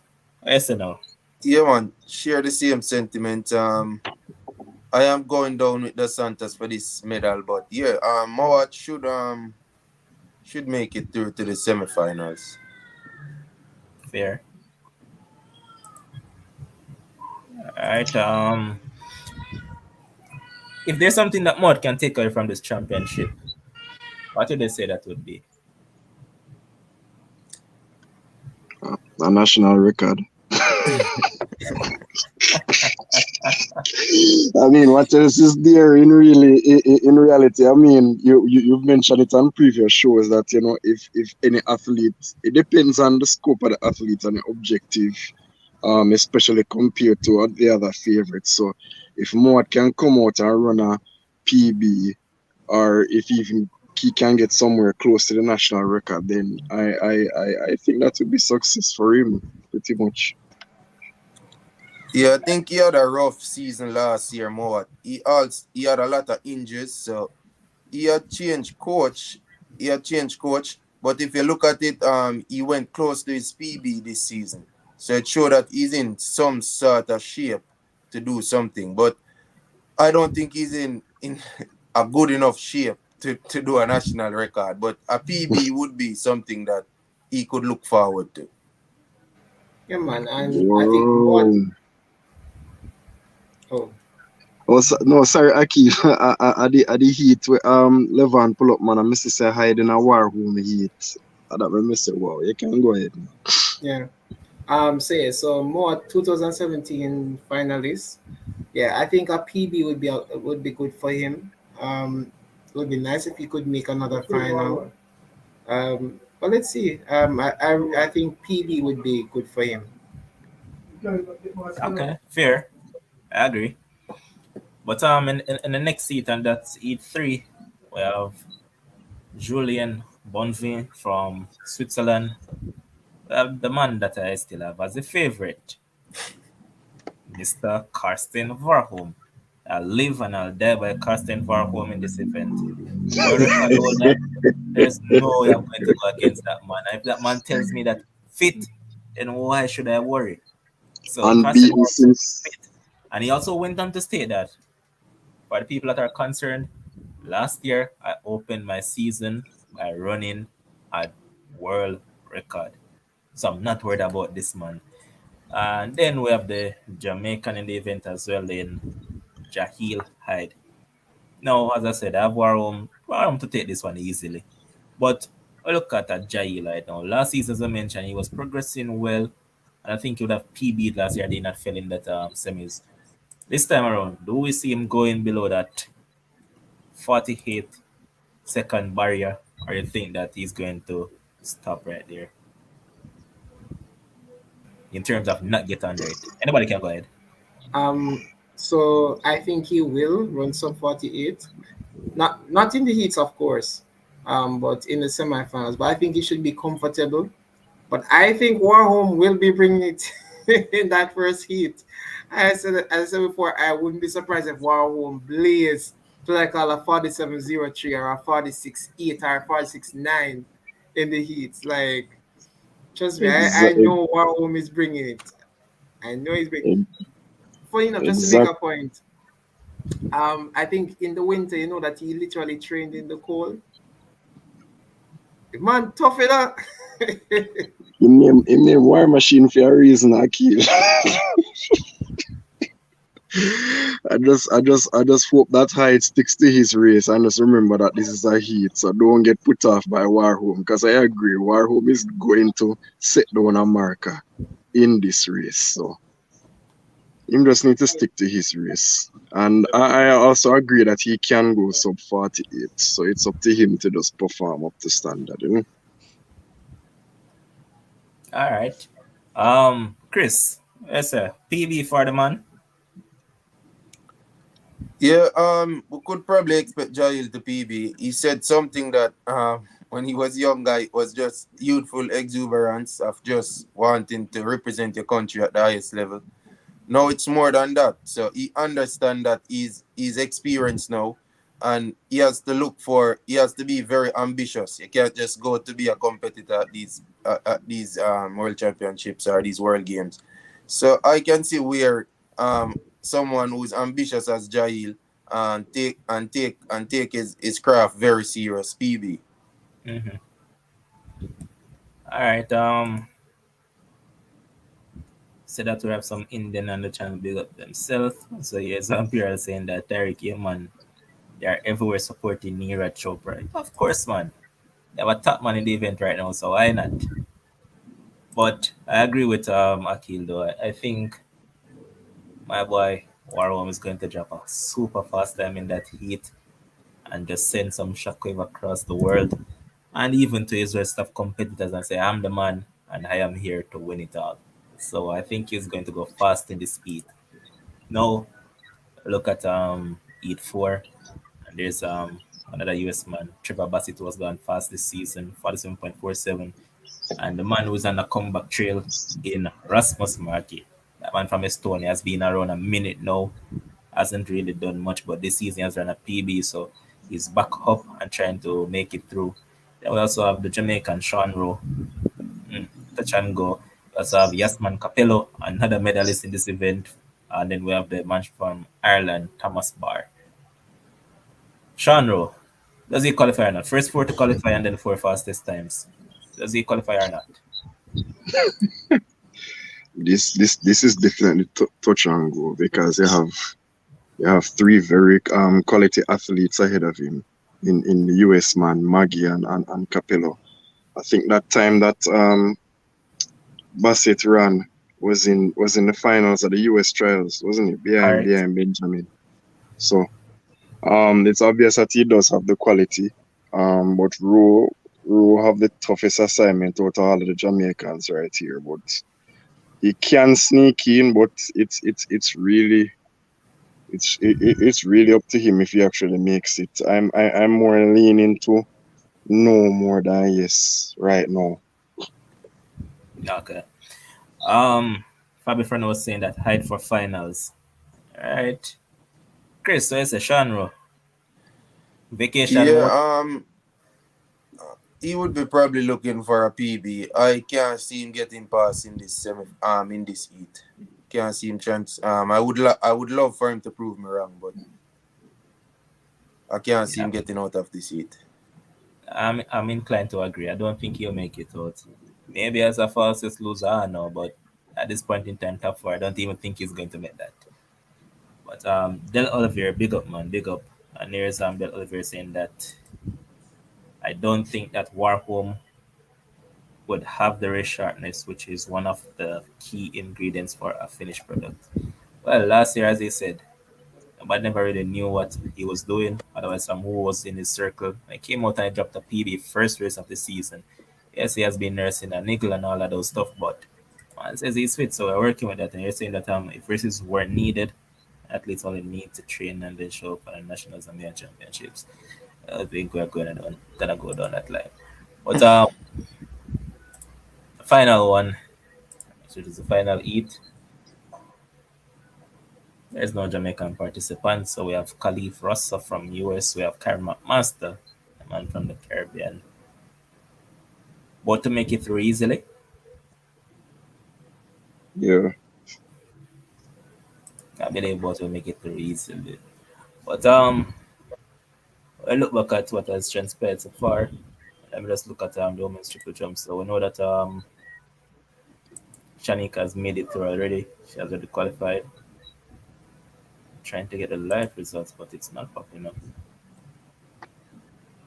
yes or no? Yeah, man. Share the same sentiment. I am going down with the Santos for this medal, but yeah, Mawat should make it through to the semifinals. Fair. All right. If there's something that Mod can take away from this championship, what would they say that would be? A national record. I mean, what else is there in reality? I mean, you've mentioned it on previous shows that if any athlete, it depends on the scope of the athlete and the objective, especially compared to the other favorites. So if Moat can come out and run a PB, or if even he can get somewhere close to the national record, then I think that would be success for him pretty much. Yeah, I think he had a rough season last year, Mawat. He had a lot of injuries, so he had changed coach. But if you look at it, he went close to his PB this season. So it showed that he's in some sort of shape to do something. But I don't think he's in a good enough shape to do a national record. But a PB would be something that he could look forward to. Yeah, man. And I think more. Whoa. Oh, Oh, no, sorry, Aki. At the heat where Levan pull up, man, I miss say hide in a war room heat. That me miss it. Wow, you can go ahead. Yeah. So more 2017 finalists. Yeah, I think a PB would be good for him. It would be nice if he could make another final. But let's see. I think PB would be good for him. Okay, fair. I agree. But in the next seat, and that's Heat 3, we have Julien Bonvin from Switzerland. We have the man that I still have as a favorite, Mr. Karsten Warholm. I'll live and I'll die by Karsten Warholm in this event. World record holder, there's no way I'm going to go against that man. If that man tells me that fit, then why should I worry? So Karsten Unbeaten Warholm is since fit. And he also went on to state that for the people that are concerned, last year I opened my season by running a world record. So I'm not worried about this man. And then we have the Jamaican in the event as well in Jahil Hyde. Now, as I said, I have Warholm to take this one easily. But I look at that Jahil Hyde now. Last season, as I mentioned, he was progressing well. And I think he would have PB'd last year. They not fell in that semis. This time around, do we see him going below that 48-second barrier? Or you think that he's going to stop right there in terms of not get under it? Anybody can go ahead. Um, so I think he will run sub 48. Not in the heats, of course, but in the semifinals. But I think he should be comfortable. But I think Warholm will be bringing it in that first heat. As I said before, I wouldn't be surprised if Warholm blazed to like a 47.03 or a 46.8 or a 46.9 in the heats. Like, trust me, I exactly, know Warholm is bringing it. I know he's bringing. Funny enough, just to make exact a point, I think in the winter, you know that he literally trained in the cold. The man tough it up. He name War Machine for a reason, Aki. I just hope that height sticks to his race and just remember that this is a heat, so don't get put off by Warholm. Because I agree, Warholm is going to set down a marker in this race. So him just need to stick to his race. And I also agree that he can go sub 48. So it's up to him to just perform up to standard, you know? All right. Chris, yes, sir. PB for the man. Yeah, we could probably expect Jail to PB. He said something that when he was younger, it was just youthful exuberance of just wanting to represent your country at the highest level. Now it's more than that. So he understands that he's experienced now, and he has to be very ambitious. You can't just go to be a competitor at these world championships or these world games. So I can see where someone who's ambitious as Jail and take his craft very serious. PB. Mm-hmm. All right. So that we have some Indian on the channel big up themselves. So yes, I'm here saying that Tariq, yeah, man, they are everywhere supporting Neeraj Chopra. Of course, man. They have a top man in the event right now, so why not? But I agree with Akil though. I think my boy Warholm is going to drop a super fast time in that heat and just send some shockwave across the world and even to his rest of competitors and say, I'm the man and I am here to win it all. So I think he's going to go fast in the speed. Now look at Heat 4 and there's another US man, Trevor Bassett was going fast this season, 47.47. And the man who's on the comeback trail in Rasmus Markey. That man from Estonia has been around a minute now, hasn't really done much, but this season he has run a PB, so he's back up and trying to make it through. Then we also have the Jamaican Sean Rowe, touch and go. We also have Yasman Capello, another medalist in this event. And then we have the man from Ireland, Thomas Barr. Sean Rowe, does he qualify or not? First four to qualify and then four fastest times. Does he qualify or not? This is definitely touch and go because you have You have three very quality athletes ahead of him in the US man, Maggie and Capello. I think that time that Bassett ran was in the finals of the US trials, wasn't it? Behind Correct. behind Benjamin. So it's obvious that he does have the quality. But Rowe have the toughest assignment out of all of the Jamaicans right here. But he can sneak in, but it's really up to him if he actually makes it. I'm more leaning to no more than yes right now. Okay. Fabi Fran was saying that height for finals. Alright. Chris, so it's a genre. Vacation Yeah, mode. he would be probably looking for a PB. I can't see him getting past in this in this heat. Can't see him chance. I would love for him to prove me wrong, but I can't see Yeah, him getting out of this heat. I'm inclined to agree. I don't think he'll make it out. Maybe as a fastest loser, I know, but at this point in time, top four, I don't even think he's going to make that. But Del Olivier, big up man, big up. And there's Del Olivier saying that I don't think that Warholm would have the race sharpness, which is one of the key ingredients for a finished product. Well, last year, as he said, but never really knew what he was doing. Otherwise, some who was in his circle. I came out and I dropped a PB first race of the season. Yes, he has been nursing a niggle and all of those stuff, but man says he's fit, so we're working with that. And you're saying that if races weren't needed, athletes only need to train and then show up for the nationals and the championships. I think we're gonna go down that line. But the final one, which is the final eat. There's no Jamaican participants, so we have Khalif Russa from US, we have Karen McMaster, a man from the Caribbean. But to make it through easily, Yeah. I believe both will make it through easily. But I look back at what has transpired so far. Let me just look at the women's triple jump. So we know that Shanika has made it through already. She has already qualified. Trying to get the live results, but it's not popping up.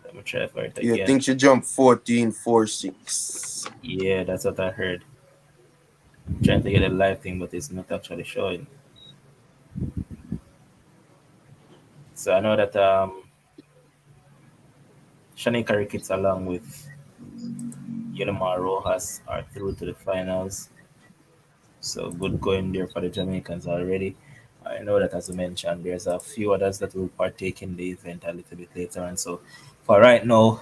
Let me try for it You again. think she jumped 14.46? Yeah, that's what I heard. Trying to get a live thing, but it's not actually showing. So I know that Shanika Ricketts along with Yelima Rojas are through to the finals. So good going there for the Jamaicans already. I know that as I mentioned, there's a few others that will partake in the event a little bit later. And so for right now,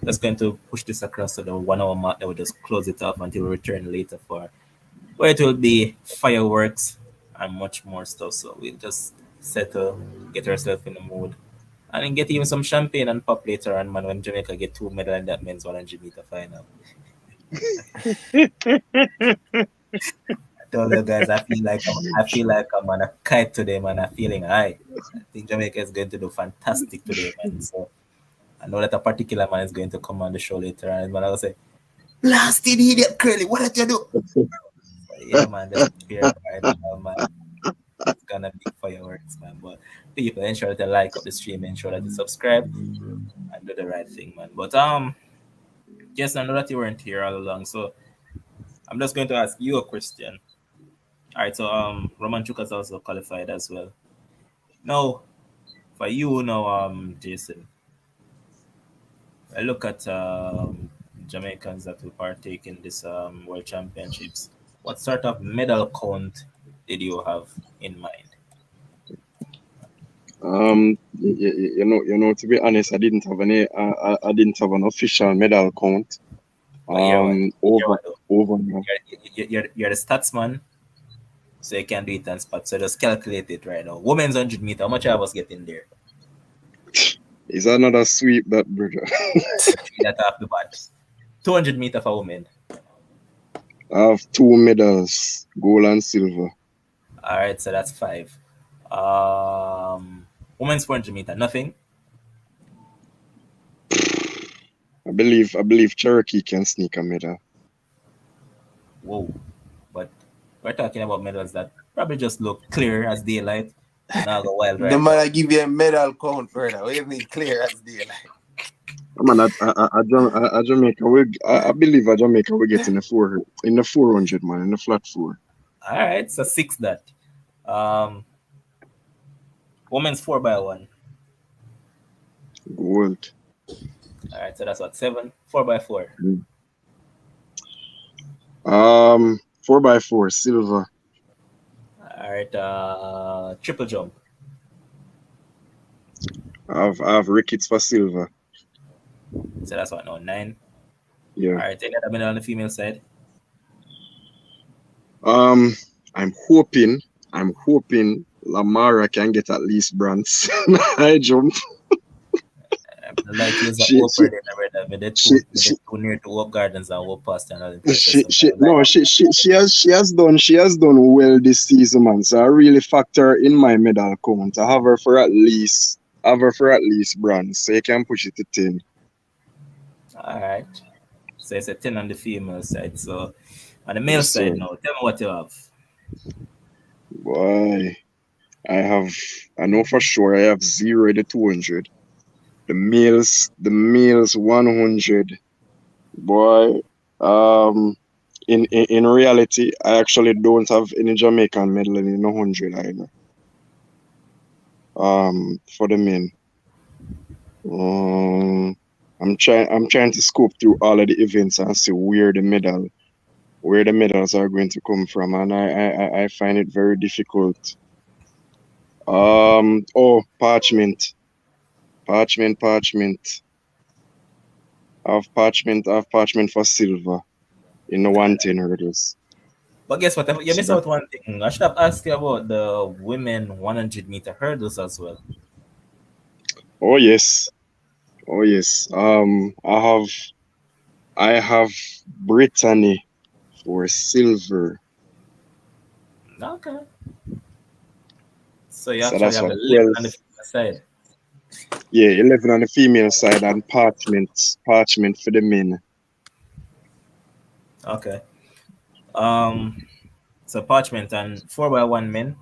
just going to push this across to the 1 hour mark that will just close it off until we return later for where it will be fireworks and much more stuff. So we'll just settle, get ourselves in the mood, and then get even some champagne and pop later on, man, when Jamaica get 2 medals in that men's 100-meter final. I told you guys, I feel like I'm on a kite today, man. I'm feeling high. I think Jamaica is going to do fantastic today, man. So I know that a particular man is going to come on the show later, and man, I'll say, "Blasted idiot, Curly, what did you do?" So, yeah, man, just prepare right now, man. It's gonna be fireworks, man. But people, ensure that you like up the stream, ensure that you subscribe, and do the right thing, man. But yes, I know that you weren't here all along, so I'm just going to ask you a question. All right, so Roman Chuk has also qualified as well. Now, for you now, Jason, I look at Jamaicans that will partake in this World Championships. What sort of medal count did you have in mind? To be honest, I didn't have an official medal count. But you're what? You're Over what though? over now. You're the stats man, so you can do it on spot. So just calculate it right now. Women's 100 meter, how much I was getting there? Is another sweep that brother. Three that off the bat. 200 meter for women. I have two medals, gold and silver. All right, so that's five. Women's 400 meter, nothing. I believe Cherokee can sneak a medal. Whoa. But we're talking about medals that probably just look clear as daylight. Now go wild The right man now. I give you a medal count, brother. What you mean clear as day? Like, I mean, Jamaica, I believe Jamaica will get in the 400, man, in the flat four. All right, so 6 that. Um, women's 4x1. Gold. All right, so that's what 7. 4x4. 4x4, silver. All right, triple jump. I have Ricketts for silver. So that's what now 9. All Yeah. right, take that medal on the female side. I'm hoping Lamara can get at least bronze. I jump. Like he's a She Oprah then already. she Me the two near to Oak Gardens and walk past another person. she So she like no she has done well this season, man. So I really factor her in my medal count. I have her for at least bronze, so you can push it to 10. all right. So it's a 10 on the female side. So on the male Yes, sir. side now, tell me what you have. Boy, I know for sure I have 0 in the 200. The males 100. Boy, in reality, I actually don't have any Jamaican medal in 100 either. For the men. I'm trying to scope through all of the events and see where the medals are going to come from, and I find it very difficult. Parchment. I have parchment for silver in the 110 hurdles. But guess what? You So missed out one thing. I should have asked you about the women 100-meter hurdles as well. oh yes. I have Brittany for silver. Okay. So you So actually that's have what 11 on the 12. female side. Yeah, 11 on the female side and parchment for the men. Okay. So Parchment and 4x1 men.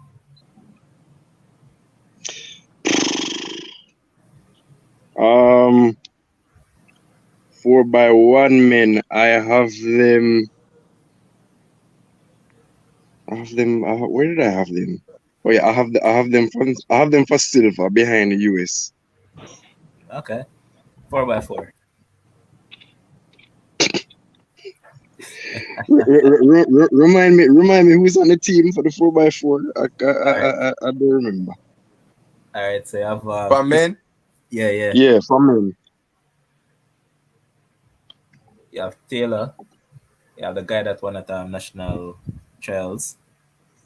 4 by 1 men. I have them. Where did I have them? Oh yeah, I have them for silver behind the US. Okay. 4x4. Remind me who's on the team for the 4x4. All right. I don't remember. All right. So you have for men, yeah. Yeah, for men. You have Taylor. You have the guy that won at national trials.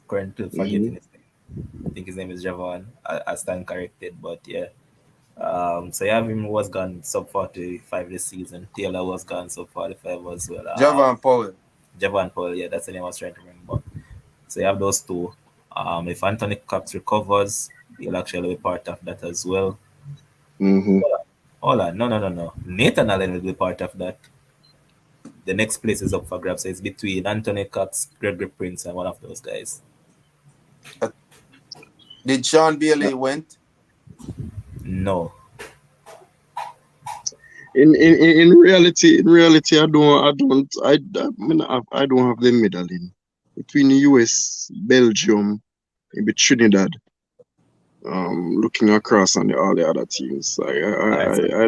Currently forgetting his name. I think his name is Devon. I stand corrected, but yeah. So you have him who was gone sub 45 this season. Taylor was gone sub 45 as well. Javan Powell. Javon Paul, yeah, that's the name I was trying to remember. So you have those two. If Anthony Cox recovers, he'll actually be part of that as well. Mm-hmm. Hold on, no. Nathan Allen will be part of that. The next place is up for grabs. So it's between Anthony Cox, Gregory Prince, and one of those guys. Did Sean Bailey went? No. In reality, I don't have the medal in between the US, Belgium, maybe Trinidad. Looking across on all the other teams, I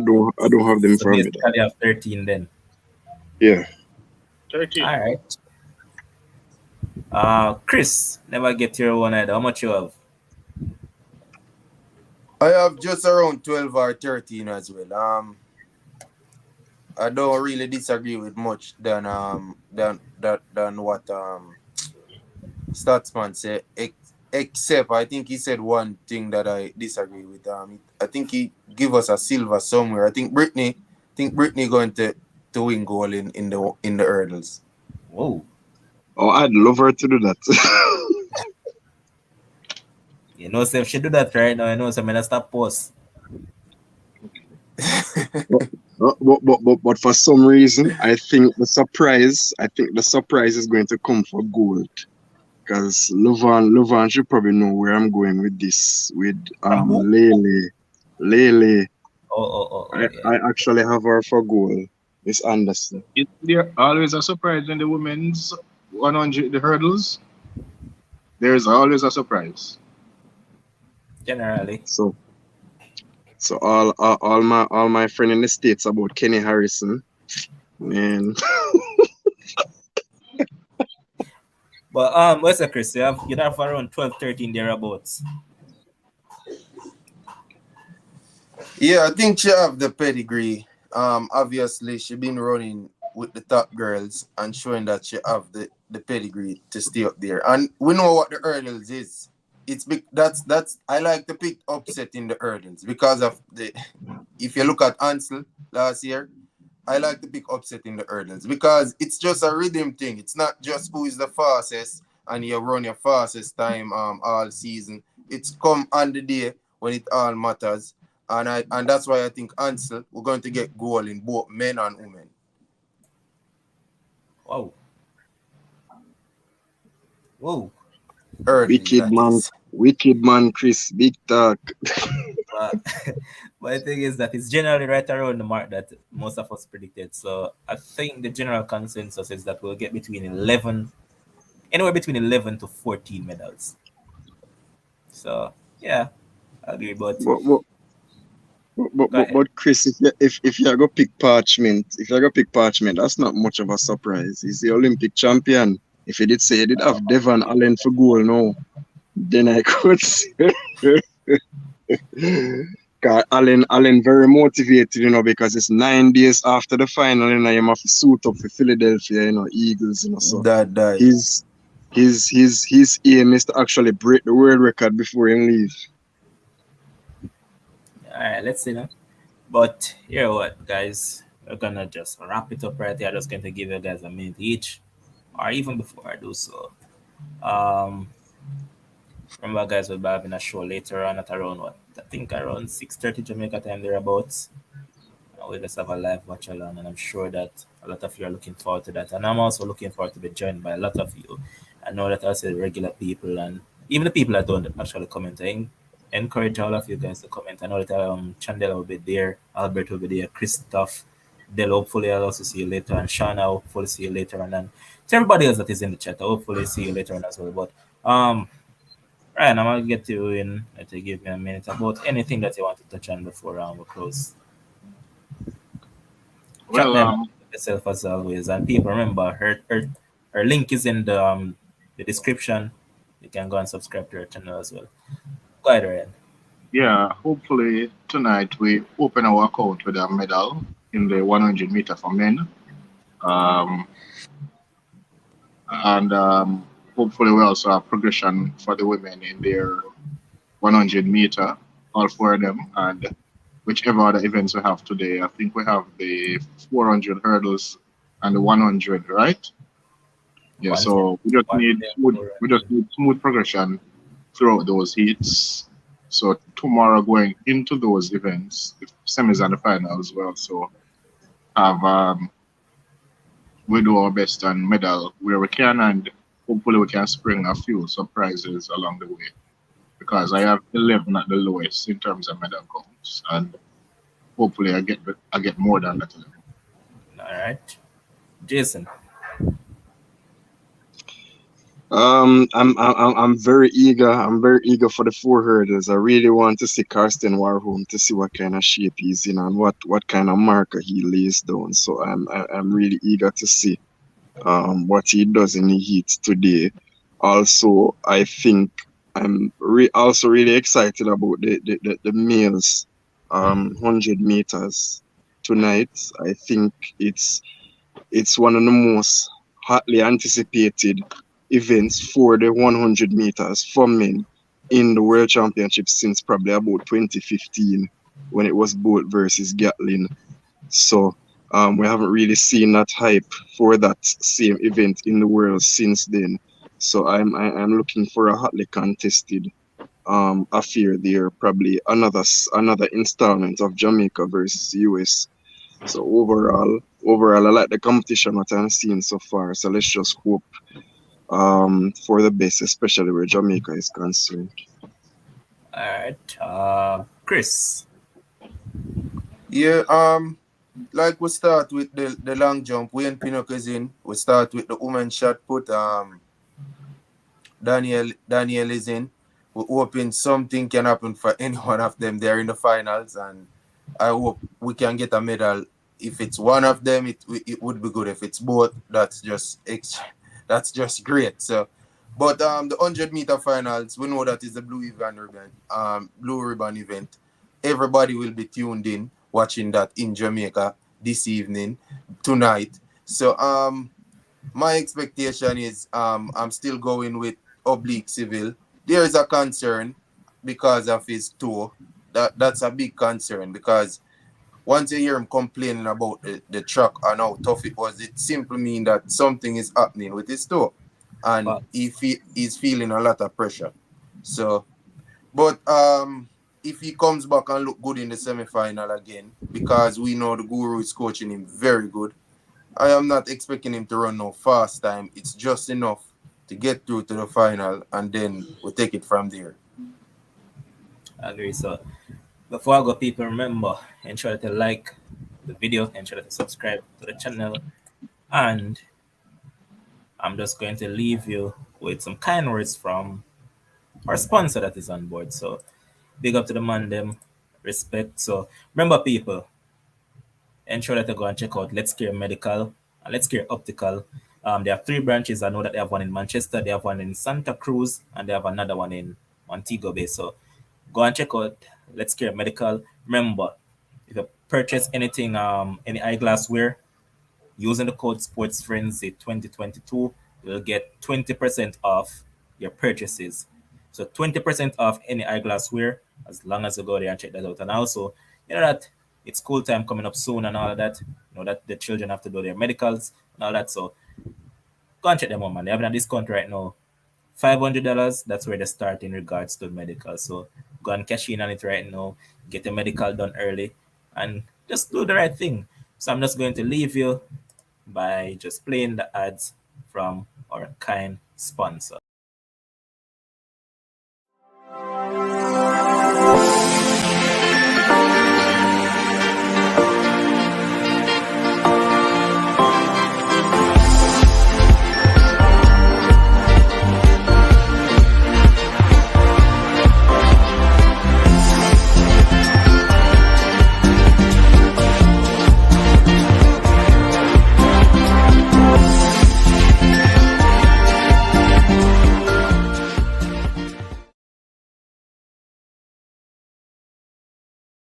don't have them So for a basically medal. you have 13 then. Yeah. 13. All right. Chris, never get your one either. How much you have? I have just around 12 or 13 as well. I don't really disagree with much than what Statsman said. Except I think he said one thing that I disagree with. I think he give us a silver somewhere. I think Brittany going to win gold in the hurdles. Whoa. Oh, I'd love her to do that. You know, so if she do that right now, you know, so I'm gonna stop post. but for some reason, I think the surprise is going to come for gold. because Luvan should probably know where I'm going with this. With From who? Lele. Yeah. I actually have her for goal. Miss Anderson. There always a surprise in the women's 100 the hurdles. There is always a surprise. Generally. So all my friend in the States about Kenny Harrison. Man. But what's that, Chris? You'd have around 12, 13 thereabouts. Yeah, I think she have the pedigree. Obviously she been running with the top girls and showing that she have the pedigree to stay up there. And we know what the hurdles is. That's I like to pick upset in the hurdles because of the if you look at Hansle last year, I like to pick upset in the hurdles because it's just a rhythm thing. It's not just who is the fastest and you run your fastest time all season. It's come on the day when it all matters. And that's why I think Hansle we're going to get goal in both men and women. Wow. Whoa. Hurdles, that is. Wicked man, Chris. Big talk. But, but the thing is that it's generally right around the mark that most of us predicted. So I think the general consensus is that we'll get anywhere between 11 to 14 medals. So yeah, I agree. But But Chris, if you go pick Parchment, that's not much of a surprise. He's the Olympic champion. If he did say he did have Devon Allen for goal now, then I could say Allen very motivated, because it's 9 days after the final, you have to suit up for Philadelphia, Eagles, so That. his aim is to actually break the world record before he leaves. all right, let's see now. But here what, guys, we're gonna just wrap it up right here. I'm just going to give you guys a minute each, or even before I do so. Remember, guys, we'll be having a show later on at around what? I think around 6:30 Jamaica time thereabouts. We'll just have a live watch along, and I'm sure that a lot of you are looking forward to that. And I'm also looking forward to be joined by a lot of you. I know that I say regular people and even the people that don't actually comment. I encourage all of you guys to comment. I know that Chandela will be there, Albert will be there, Christoph, Del, hopefully I'll also see you later, and Shauna, I'll hopefully see you later, and then to everybody else that is in the chat, I'll hopefully see you later on as well. But Ryan, I'm gonna get you in to give me a minute about anything that you want to touch on before we close. Chat them yourself as always, and people remember her link is in the description. You can go and subscribe to her channel as well. Go ahead, Ryan. Yeah, hopefully tonight we open our account with a medal in the 100 meter for men. And hopefully we also have progression for the women in their 100 meter, all four of them. And whichever other events we have today, I think we have the 400 hurdles and the 100, right? Yeah, so we just need smooth progression throughout those heats. So tomorrow going into those events, the semis and the final as well. So have we do our best and medal where we can, and hopefully we can spring a few surprises along the way. Because I have 11 at the lowest in terms of medal counts, and hopefully I get more than that 11. All right, Jason. I'm very eager. I'm very eager for the 4 hurdles. I really want to see Karsten Warholm to see what kind of shape he's in and what kind of marker he lays down. So I'm really eager to see what he does in the heat today. Also, I think I'm also really excited about the males 100 meters tonight. I think it's one of the most hotly anticipated events for the 100 meters for men in the World Championship since probably about 2015 when it was Bolt versus Gatlin. So we haven't really seen that hype for that same event in the world since then. So I'm looking for a hotly contested affair there, probably another installment of Jamaica versus US. So overall, I like the competition what I'm seeing so far. So let's just hope for the best, especially where Jamaica is concerned. All right. Chris. Yeah, like we start with the long jump, Wayne Pinnock is in. We start with the woman shot put. Daniel is in. We're hoping something can happen for any one of them. They're in the finals, and I hope we can get a medal. If it's one of them, it would be good. If it's both, that's just extra. That's just great. So, but the 100-meter finals, we know that is the blue ribbon event. Everybody will be tuned in watching that in Jamaica this evening, tonight. So my expectation is I'm still going with Oblique Civil. There is a concern because of his toe. That's a big concern because once you hear him complaining about the track and how tough it was, it simply means that something is happening with his toe. And Facts. he's feeling a lot of pressure. So, but if he comes back and look good in the semi-final again, because we know the guru is coaching him very good, I am not expecting him to run no fast time. It's just enough to get through to the final, and then we'll take it from there. I agree. So before I go, people, remember, ensure that you like the video, ensure that you subscribe to the channel, and I'm just going to leave you with some kind words from our sponsor that is on board. So big up to the man, them respect. So remember, people, ensure that you go and check out Let's Care Medical and Let's Care Optical. They have three branches. I know that they have one in Manchester, they have one in Santa Cruz, and they have another one in Montego Bay. So go and check out Let's Care Medical. Remember, if you purchase anything, any eyeglass wear, using the code SportsFrenzy 2022, you'll get 20% off your purchases. So 20% off any eyeglass wear as long as you go there and check that out. And also, you know that it's school time coming up soon and all of that. You know that the children have to do their medicals and all that. So go and check them out, man. They're having a discount right now. $500, that's where they start in regards to medical. So go and cash in on it right now, get your medical done early, and just do the right thing. So I'm just going to leave you by just playing the ads from our kind sponsor.